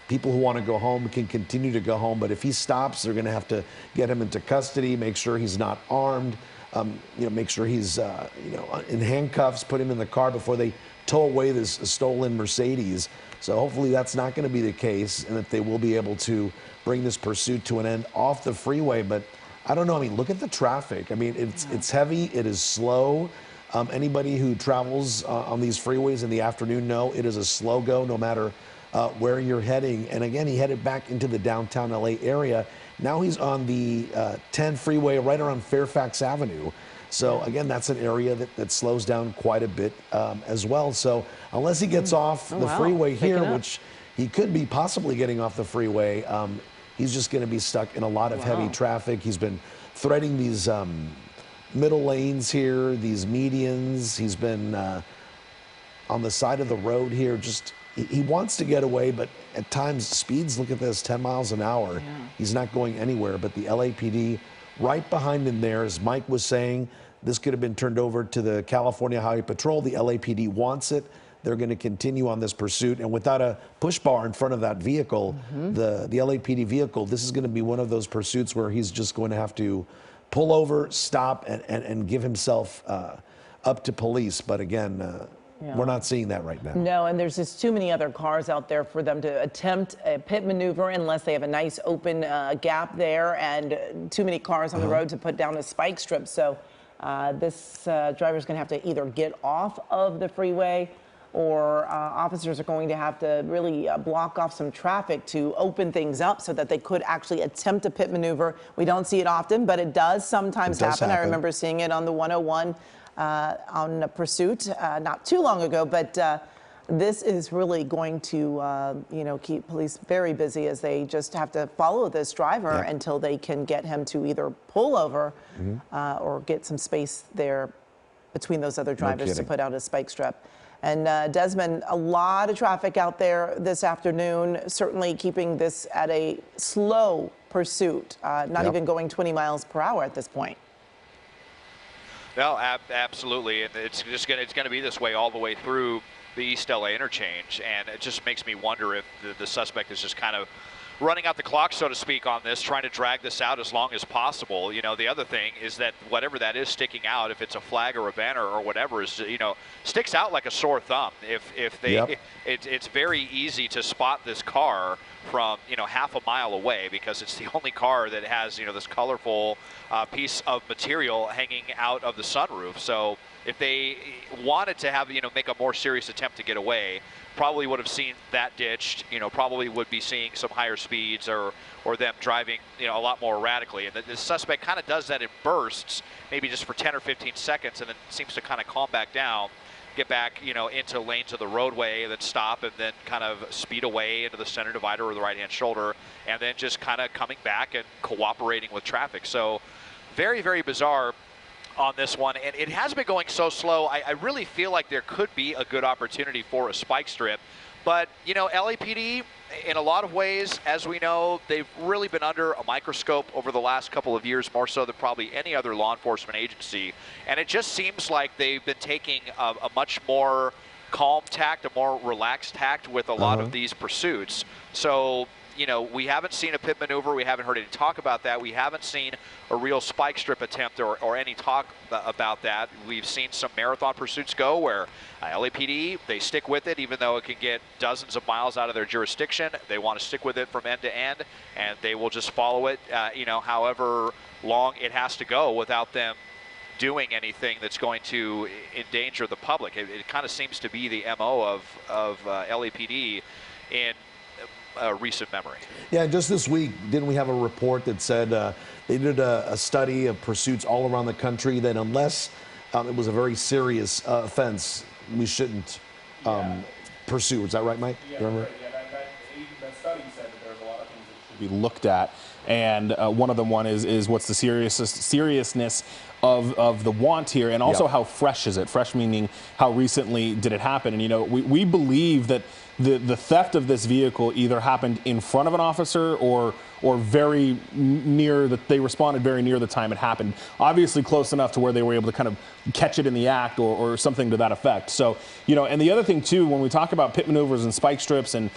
people who want to go home can continue to go home. But if he stops, they're going to have to get him into custody, make sure he's not armed, make sure he's in handcuffs, put him in the car before they tow away this stolen Mercedes. So hopefully that's not going to be the case, and that they will be able to bring this pursuit to an end off the freeway. But I don't know. I mean, look at the traffic. I mean, it's heavy. It is slow. Anybody who travels on these freeways in the afternoon know it is a slow go, no matter where you're heading. And again, he headed back into the downtown LA area. Now he's on the 10 freeway right around Fairfax Avenue. So again, that's an area that slows down quite a bit as well. So unless he gets off the freeway here, which he could be possibly getting off the freeway, he's just going to be stuck in a lot of heavy traffic. He's been threading these middle lanes here, these medians. He's been on the side of the road here. Just he wants to get away, but at times speeds, look at this, 10 miles an hour. He's not going anywhere. But the LAPD right behind him there, as Mike was saying, this could have been turned over to the California Highway Patrol. The LAPD wants it. They're going to continue on this pursuit. And without a push bar in front of that vehicle, the LAPD vehicle, this is going to be one of those pursuits where he's just going to have to pull over, stop, and give himself up to police. But again, we're not seeing that right now. No, and there's just too many other cars out there for them to attempt a pit maneuver unless they have a nice open gap there, and too many cars on the road to put down a spike strip. So this driver's going to have to either get off of the freeway, or officers are going to have to really block off some traffic to open things up so that they could actually attempt a pit maneuver. We don't see it often, but it does sometimes happen. I remember seeing it on the 101 on a pursuit not too long ago, but this is really going to keep police very busy, as they just have to follow this driver until they can get him to either pull over or get some space there between those other drivers to put out a spike strip. And Desmond, a lot of traffic out there this afternoon, certainly keeping this at a slow pursuit, not even going 20 miles per hour at this point. No, absolutely, and it's going to be this way all the way through the East LA interchange, and it just makes me wonder if the suspect is just kind of running out the clock, so to speak, on this, trying to drag this out as long as possible. The other thing is that whatever that is sticking out, if it's a flag or a banner or whatever, is sticks out like a sore thumb. It's very easy to spot this car from half a mile away, because it's the only car that has this colorful piece of material hanging out of the sunroof. So if they wanted to have make a more serious attempt to get away, probably would have seen that ditched, probably would be seeing some higher speeds or them driving, a lot more erratically. And the suspect kind of does that in bursts, maybe just for 10 or 15 seconds, and then seems to kind of calm back down, get back, into lanes of the roadway, then stop, and then kind of speed away into the center divider or the right-hand shoulder, and then just kind of coming back and cooperating with traffic. So very, very bizarre on this one, and it has been going so slow. I really feel like there could be a good opportunity for a spike strip, But, you know, LAPD, in a lot of ways, as we know, they've really been under a microscope over the last couple of years, more so than probably any other law enforcement agency. And it just seems like they've been taking a much more calm tact, a more relaxed tact with a lot of these pursuits. So, you know, we haven't seen a pit maneuver. We haven't heard any talk about that. We haven't seen a real spike strip attempt or any talk about that. We've seen some marathon pursuits go where LAPD, they stick with it, even though it can get dozens of miles out of their jurisdiction. They want to stick with it from end to end, and they will just follow it, you know, however long it has to go without them doing anything that's going to endanger the public. It kind of seems to be the MO of LAPD in recent memory. Yeah, just this week, didn't we have a report that said they did a study of pursuits all around the country that unless it was a very serious offense, we shouldn't pursue. Is that right, Mike? Yeah, remember? Right. Yeah, that study said that there's a lot of things that should be looked at, and one of them is what's the seriousness of the want here, and also how fresh is it? Fresh meaning how recently did it happen? And you know, we believe that the theft of this vehicle either happened in front of an officer or very near that they responded very near the time it happened. Obviously close enough to where they were able to kind of catch it in the act or something to that effect. So, you know, and the other thing too, when we talk about pit maneuvers and spike strips and,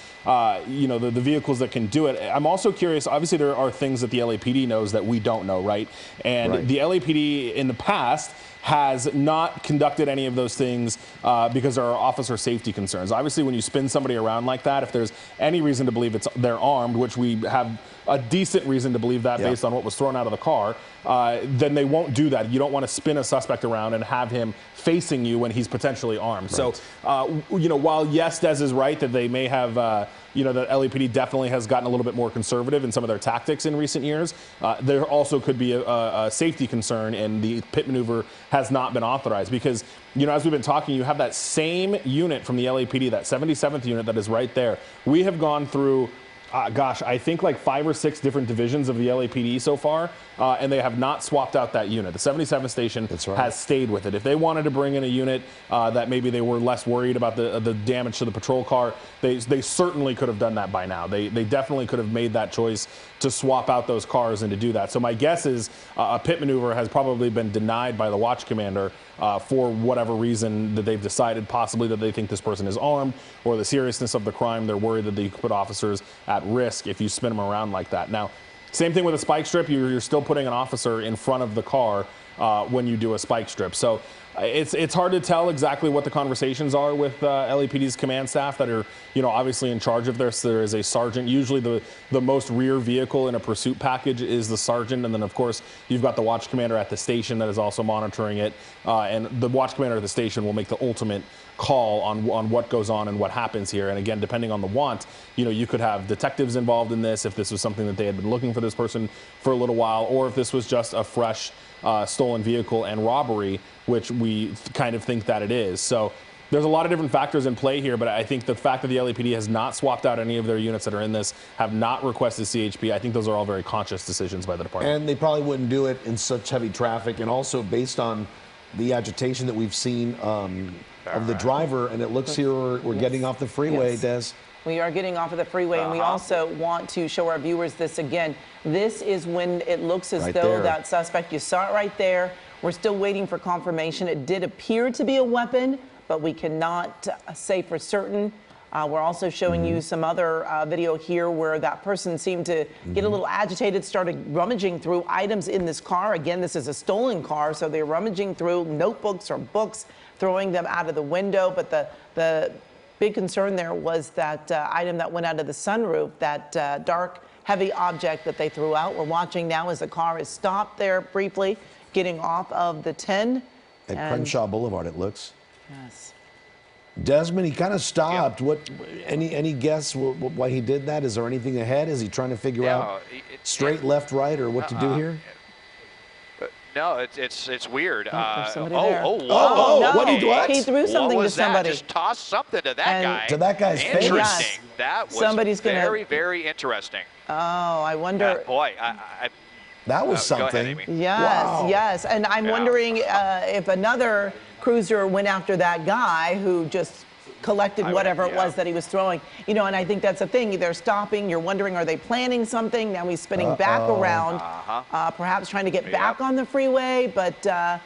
you know, the vehicles that can do it, I'm also curious, obviously there are things that the LAPD knows that we don't know, right? And the LAPD in the past has not conducted any of those things because there are officer safety concerns. Obviously, when you spin somebody around like that, if there's any reason to believe they're armed, which we have a decent reason to believe that based on what was thrown out of the car, then they won't do that. You don't want to spin a suspect around and have him facing you when he's potentially armed. So, you know, while yes, Des is right that they may have, you know, the LAPD definitely has gotten a little bit more conservative in some of their tactics in recent years, there also could be a safety concern, and the pit maneuver has not been authorized because, you know, as we've been talking, you have that same unit from the LAPD, that 77th unit that is right there. We have gone through gosh, I think like 5 or 6 different divisions of the LAPD so far, and they have not swapped out that unit. The 77th station has stayed with it. If they wanted to bring in a unit that maybe they were less worried about the damage to the patrol car, they certainly could have done that by now. They definitely could have made that choice to swap out those cars and to do that. So my guess is a pit maneuver has probably been denied by the watch commander for whatever reason that they've decided, possibly that they think this person is armed or the seriousness of the crime. They're worried that they could put officers at risk if you spin them around like that. Now, same thing with a spike strip. You're still putting an officer in front of the car when you do a spike strip. So it's hard to tell exactly what the conversations are with LAPD's command staff that are, you know, obviously in charge of this. There is a sergeant. Usually the most rear vehicle in a pursuit package is the sergeant. And then, of course, you've got the watch commander at the station that is also monitoring it. And the watch commander at the station will make the ultimate call on what goes on and what happens here. And again, depending on the want, you know, you could have detectives involved in this if this was something that they had been looking for this person for a little while, or if this was just a fresh stolen vehicle and robbery, which we kind of think that it is. So there's a lot of different factors in play here, but I think the fact that the LAPD has not swapped out any of their units that are in this, have not requested CHP, I think those are all very conscious decisions by the department. And they probably wouldn't do it in such heavy traffic, and also based on the agitation that we've seen of the driver, and it looks here we're getting off the freeway, Des. We are getting off of the freeway, and we also want to show our viewers this again. This is when it looks as though that suspect, you saw it right there. We're still waiting for confirmation. It did appear to be a weapon, but we cannot say for certain. We're also showing you some other video here where that person seemed to get a little agitated, started rummaging through items in this car. Again, this is a stolen car, so they're rummaging through notebooks or books, throwing them out of the window. But the big concern there was that item that went out of the sunroof, that dark, heavy object that they threw out. We're watching now as the car is stopped there briefly, getting off of the 10. At Crenshaw Boulevard, it looks. Yes. Desmond, he kind of stopped. What? Any guess why he did that? Is there anything ahead? Is he trying to figure out straight, left, right, or what to do here? No, it's weird. What did he do? He threw something to somebody. Just tossed something to that guy. To that guy's face. Interesting. That was very interesting. Oh, I wonder. Boy, that was something. Go ahead, Amy. Yes, yes. And I'm wondering if another cruiser went after that guy who just collected whatever it yeah. was that he was throwing. You know, and I think that's the thing. They're stopping. You're wondering, are they planning something? Now he's spinning back around, perhaps trying to get back on the freeway. But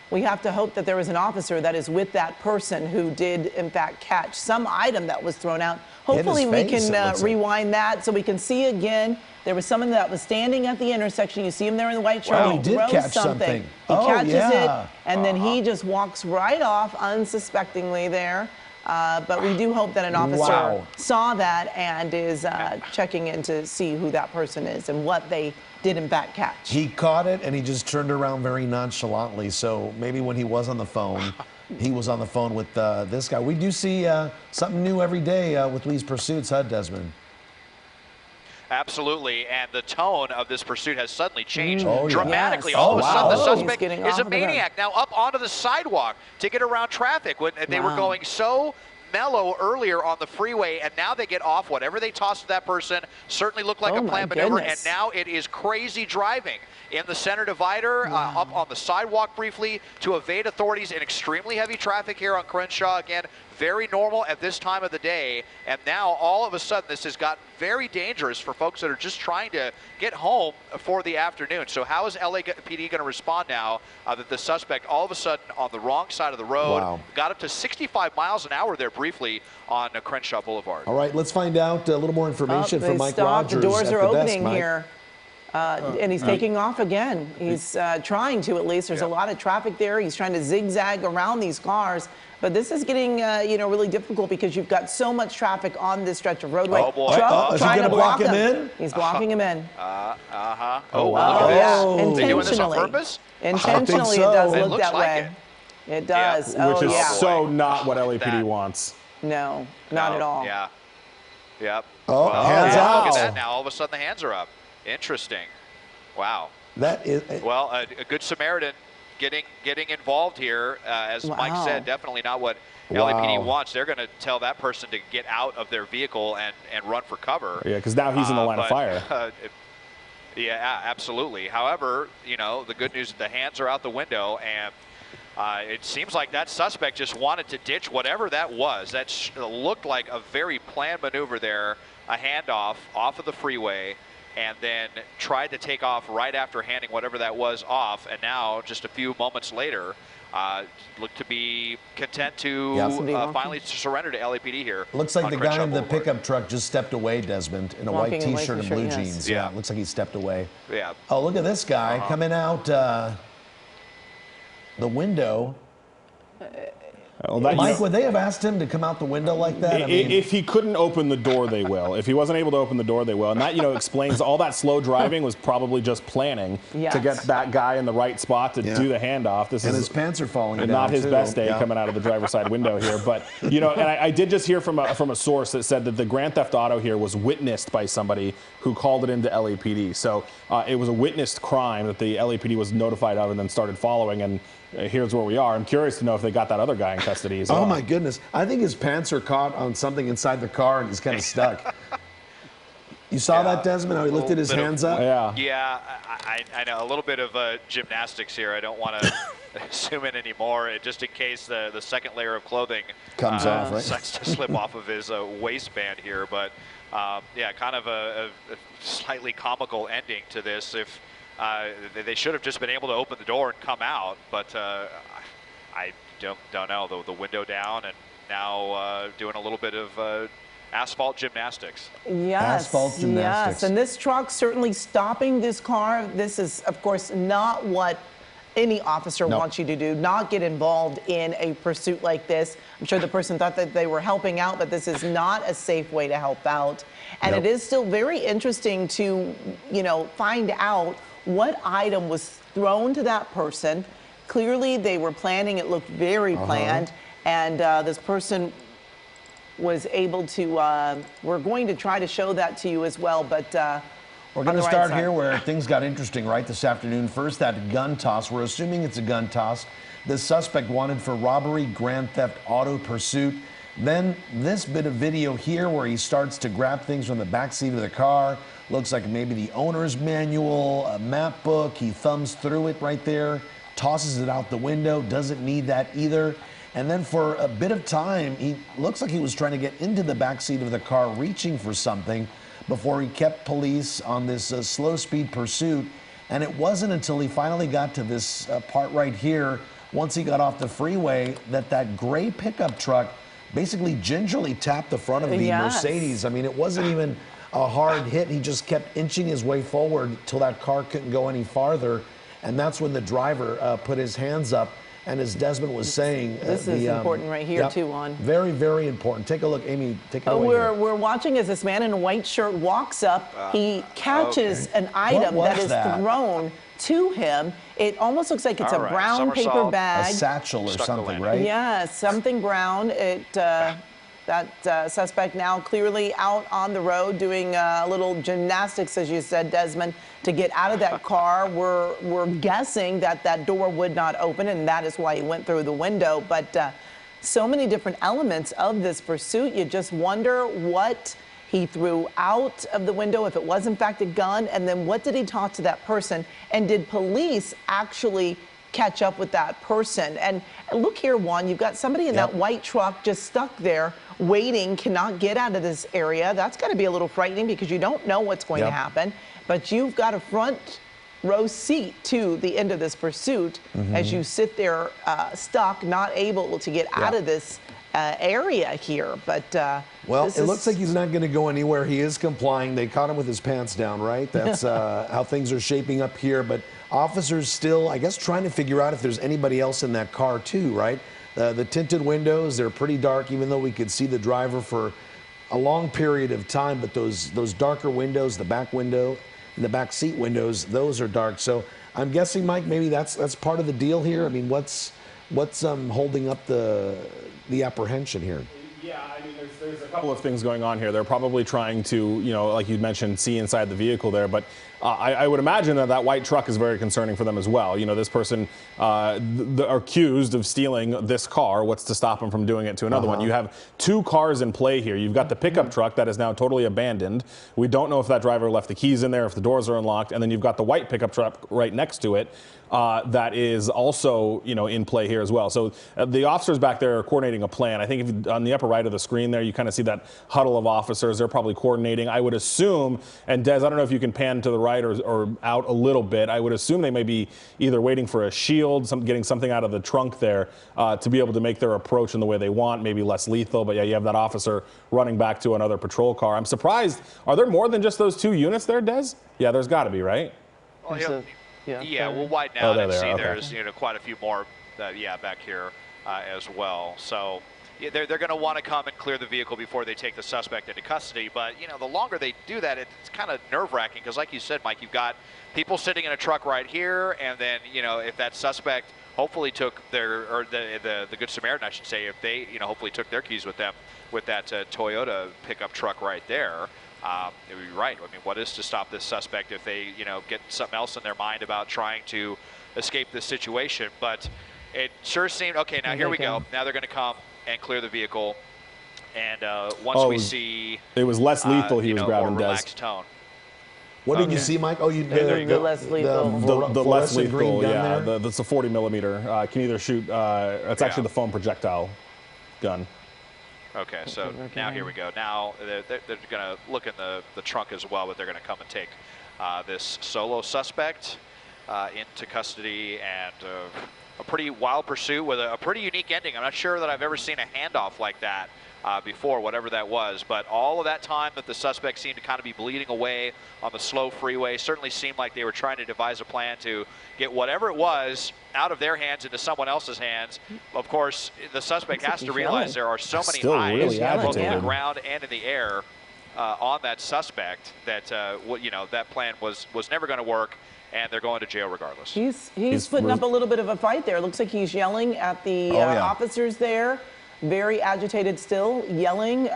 we have to hope that there was an officer that is with that person who did, in fact, catch some item that was thrown out. Hopefully we can rewind that so we can see again. There was someone that was standing at the intersection. You see him there in the white shirt. Wow, he did throws catch something. He catches it, and then he just walks right off unsuspectingly there. But we do hope that an officer saw that and is checking in to see who that person is and what they did in fact catch. He caught it and he just turned around very nonchalantly. So maybe when he was on the phone, he was on the phone with this guy. We do see something new every day with these pursuits, huh, Desmond? Absolutely, and the tone of this pursuit has suddenly changed dramatically. Yes. All of a sudden, the suspect He's is a maniac, now up onto the sidewalk to get around traffic. When they were going so mellow earlier on the freeway, and now they get off. Whatever they tossed to that person certainly looked like a planned maneuver, and now it is crazy driving in the center divider, up on the sidewalk briefly to evade authorities in extremely heavy traffic here on Crenshaw. Again, very normal at this time of the day, and now all of a sudden this has gotten very dangerous for folks that are just trying to get home for the afternoon. So how is LAPD going to respond now that the suspect all of a sudden on the wrong side of the road got up to 65 miles an hour there briefly on Crenshaw Boulevard? All right, let's find out a little more information from Mike Rogers. The doors at are the opening desk, here. And he's taking off again. He's trying to, at least. There's a lot of traffic there. He's trying to zigzag around these cars. But this is getting, you know, really difficult because you've got so much traffic on this stretch of roadway. Oh, boy. Is he going to block him in? He's blocking him in. Oh, wow. Oh, yeah. Are they doing this on Intentionally. purpose? Intentionally, so. it does It look looks that like way. It does. Yeah. Which is yeah. so not what LAPD wants. No, not at all. Yeah. Yep. Oh, well, hands Look out. at that now. All of a sudden the hands are up. Interesting. Wow. That is. Well, a Good Samaritan getting involved here. As Mike said, definitely not what LAPD wants. They're going to tell that person to get out of their vehicle and run for cover. Yeah, because now he's in the line of fire. Yeah, absolutely. However, you know, the good news is the hands are out the window, and it seems like that suspect just wanted to ditch whatever that was. That looked like a very planned maneuver there, a handoff off of the freeway, and then tried to take off right after handing whatever that was off. And now, just a few moments later, looked to be content to finally surrender to LAPD here. Looks like the guy Crenshaw in the Boulevard. pickup truck just stepped away, Desmond, in a white T-shirt and blue jeans. Yeah, looks like he stepped away. Yeah. Oh, look at this guy coming out the window. Mike, would they have asked him to come out the window like that? I mean, if he couldn't open the door, they will. If he wasn't able to open the door, they will. And that, you know, explains all that slow driving was probably just planning to get that guy in the right spot to do the handoff. This is his pants are falling down. Not his best day coming out of the driver's side window here. But, you know, and I did just hear from a source that said that the grand theft auto here was witnessed by somebody who called it into LAPD. So it was a witnessed crime that the LAPD was notified of and then started following. And here's where we are. I'm curious to know if they got that other guy in custody as well. Oh, my goodness. I think his pants are caught on something inside the car and he's kind of stuck. You saw that, Desmond, how he lifted his hands up? Yeah, I know. A little bit of gymnastics here. I don't want to zoom in anymore, just in case the second layer of clothing comes off, right? Starts to slip off of his waistband here. But, yeah, kind of a slightly comical ending to this. If they should have just been able to open the door and come out, but I don't know. The window down, and now doing a little bit of asphalt gymnastics. Yes, asphalt gymnastics. Yes, and this truck certainly stopping this car. This is, of course, not what any officer wants you to do, not get involved in a pursuit like this. I'm sure the person thought that they were helping out, but this is not a safe way to help out. And it is still very interesting to, you know, find out what item was thrown to that person. Clearly, they were planning. It looked very planned. And this person was able to, we're going to try to show that to you as well, but we're going to start here where things got interesting right this afternoon. First, that gun toss. We're assuming it's a gun toss. The suspect wanted for robbery, grand theft auto pursuit. Then this bit of video here where he starts to grab things from the back seat of the car. Looks like maybe the owner's manual, a map book. He thumbs through it right there, tosses it out the window, doesn't need that either. And then for a bit of time, he looks like he was trying to get into the backseat of the car, reaching for something, before he kept police on this slow speed pursuit. And it wasn't until he finally got to this part right here, once he got off the freeway, that gray pickup truck basically gingerly tapped the front of the Mercedes. I mean, it wasn't even a hard hit. He just kept inching his way forward till that car couldn't go any farther. And that's when the driver put his hands up. And as Desmond was saying, this is important right here, too, Juan. Very, very important. Take a look, Amy. Take it away. We're watching as this man in a white shirt walks up. He catches an item that is thrown to him. It almost looks like it's a brown paper bag. A satchel or something, right? Yeah, something brown. That suspect now clearly out on the road doing a little gymnastics, as you said, Desmond, to get out of that car. We're guessing that door would not open, and that is why he went through the window. But so many different elements of this pursuit. You just wonder what he threw out of the window, if it was in fact a gun, and then what did he talk to that person? And did police actually catch up with that person? And look here, Juan, you've got somebody in that white truck just stuck there waiting, cannot get out of this area. That's got to be a little frightening because you don't know what's going to happen. But you've got a front row seat to the end of this pursuit as you sit there stuck, not able to get out of this area here. But well, it looks like he's not going to go anywhere. He is complying. They caught him with his pants down, right? That's how things are shaping up here. But officers still, I guess, trying to figure out if there's anybody else in that car too, right? The tinted windows, they're pretty dark, even though we could see the driver for a long period of time. But those darker windows, the back window, and the back seat windows, those are dark. So I'm guessing, Mike, maybe that's part of the deal here. I mean, what's holding up the apprehension here? Yeah, I mean, there's a couple of things going on here. They're probably trying to, like you mentioned, see inside the vehicle there. But I would imagine that white truck is very concerning for them as well. This person accused of stealing this car. What's to stop him from doing it to another one? You have two cars in play here. You've got the pickup truck that is now totally abandoned. We don't know if that driver left the keys in there, if the doors are unlocked. And then you've got the white pickup truck right next to it. That is also, in play here as well. So the officers back there are coordinating a plan. I think if on the upper right of the screen there, you kind of see that huddle of officers. They're probably coordinating. I would assume, and Des, I don't know if you can pan to the right or out a little bit. I would assume they may be either waiting for a shield, getting something out of the trunk there to be able to make their approach in the way they want, maybe less lethal. But yeah, you have that officer running back to another patrol car. I'm surprised. Are there more than just those two units there, Des? Yeah, there's got to be, right? Well, yeah, we'll widen out and see there's quite a few more back here as well. So they're going to want to come and clear the vehicle before they take the suspect into custody. But the longer they do that, it's kind of nerve-wracking because, like you said, Mike, you've got people sitting in a truck right here, and then if that suspect hopefully took the Good Samaritan, I should say, if they hopefully took their keys with them with that Toyota pickup truck right there. It would be right. I mean, what is to stop this suspect if they, get something else in their mind about trying to escape this situation? But it sure seemed okay. Now here we go. Now they're going to come and clear the vehicle, and once we see it was less lethal, he was grabbing more relaxed tone. What did you see, Mike? Oh, the less lethal. The less lethal, yeah. That's a 40 millimeter. Can either shoot. It's actually the foam projectile gun. Okay, so now here we go. Now they're going to look in the trunk as well, but they're going to come and take this solo suspect into custody, and a pretty wild pursuit with a pretty unique ending. I'm not sure that I've ever seen a handoff like that before, whatever that was. But all of that time that the suspect seemed to kind of be bleeding away on the slow freeway certainly seemed like they were trying to devise a plan to get whatever it was out of their hands into someone else's hands. Of course, the suspect has to realize there are so many eyes both on the ground and in the air on that suspect that that plan was never going to work, and they're going to jail regardless. He's putting up a little bit of a fight there. It looks like he's yelling at the officers there. Very agitated still, yelling,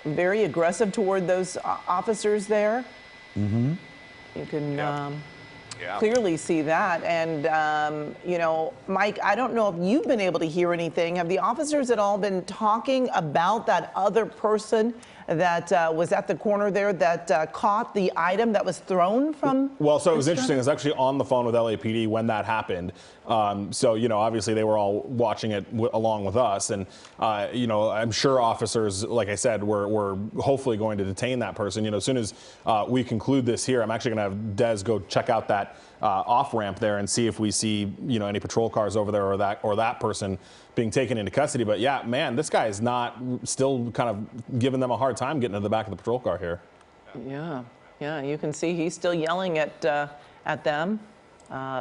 very aggressive toward those officers there. You can clearly see that. And, you know, Mike, I don't know if you've been able to hear anything. Have the officers at all been talking about that other person that was at the corner there that caught the item that was thrown from? Well, so it was interesting. I was actually on the phone with LAPD when that happened. So, you know, obviously they were all watching it along with us. And, you know, I'm sure officers, like I said, were hopefully going to detain that person. You know, as soon as we conclude this here, I'm actually going to have Des go check out that off ramp there and see if we see, you know, any patrol cars over there or that person being taken into custody. But yeah, man, this guy is not still kind of giving them a hard time getting to the back of the patrol car here. Yeah, you can see he's still yelling at them.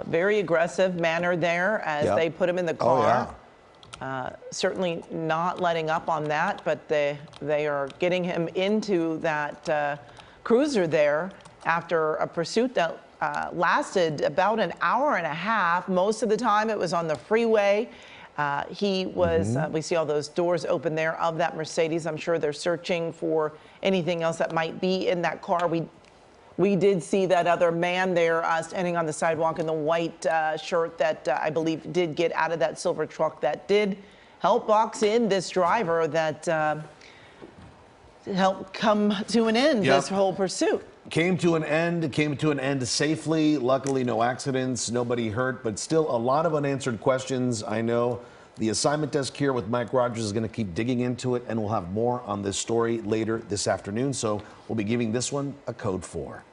Very aggressive manner there as they put him in the car. Certainly not letting up on that, but they are getting him into that cruiser there after a pursuit that lasted about an hour and a half. Most of the time it was on the freeway. He was, we see all those doors open there of that Mercedes. I'm sure they're searching for anything else that might be in that car. We did see that other man there standing on the sidewalk in the white shirt that I believe did get out of that silver truck that did help box in this driver that helped come to an end, this whole pursuit. Came to an end safely. Luckily, no accidents, nobody hurt, but still a lot of unanswered questions. I know the assignment desk here with Mike Rogers is going to keep digging into it, and we'll have more on this story later this afternoon. So we'll be giving this one a code 4.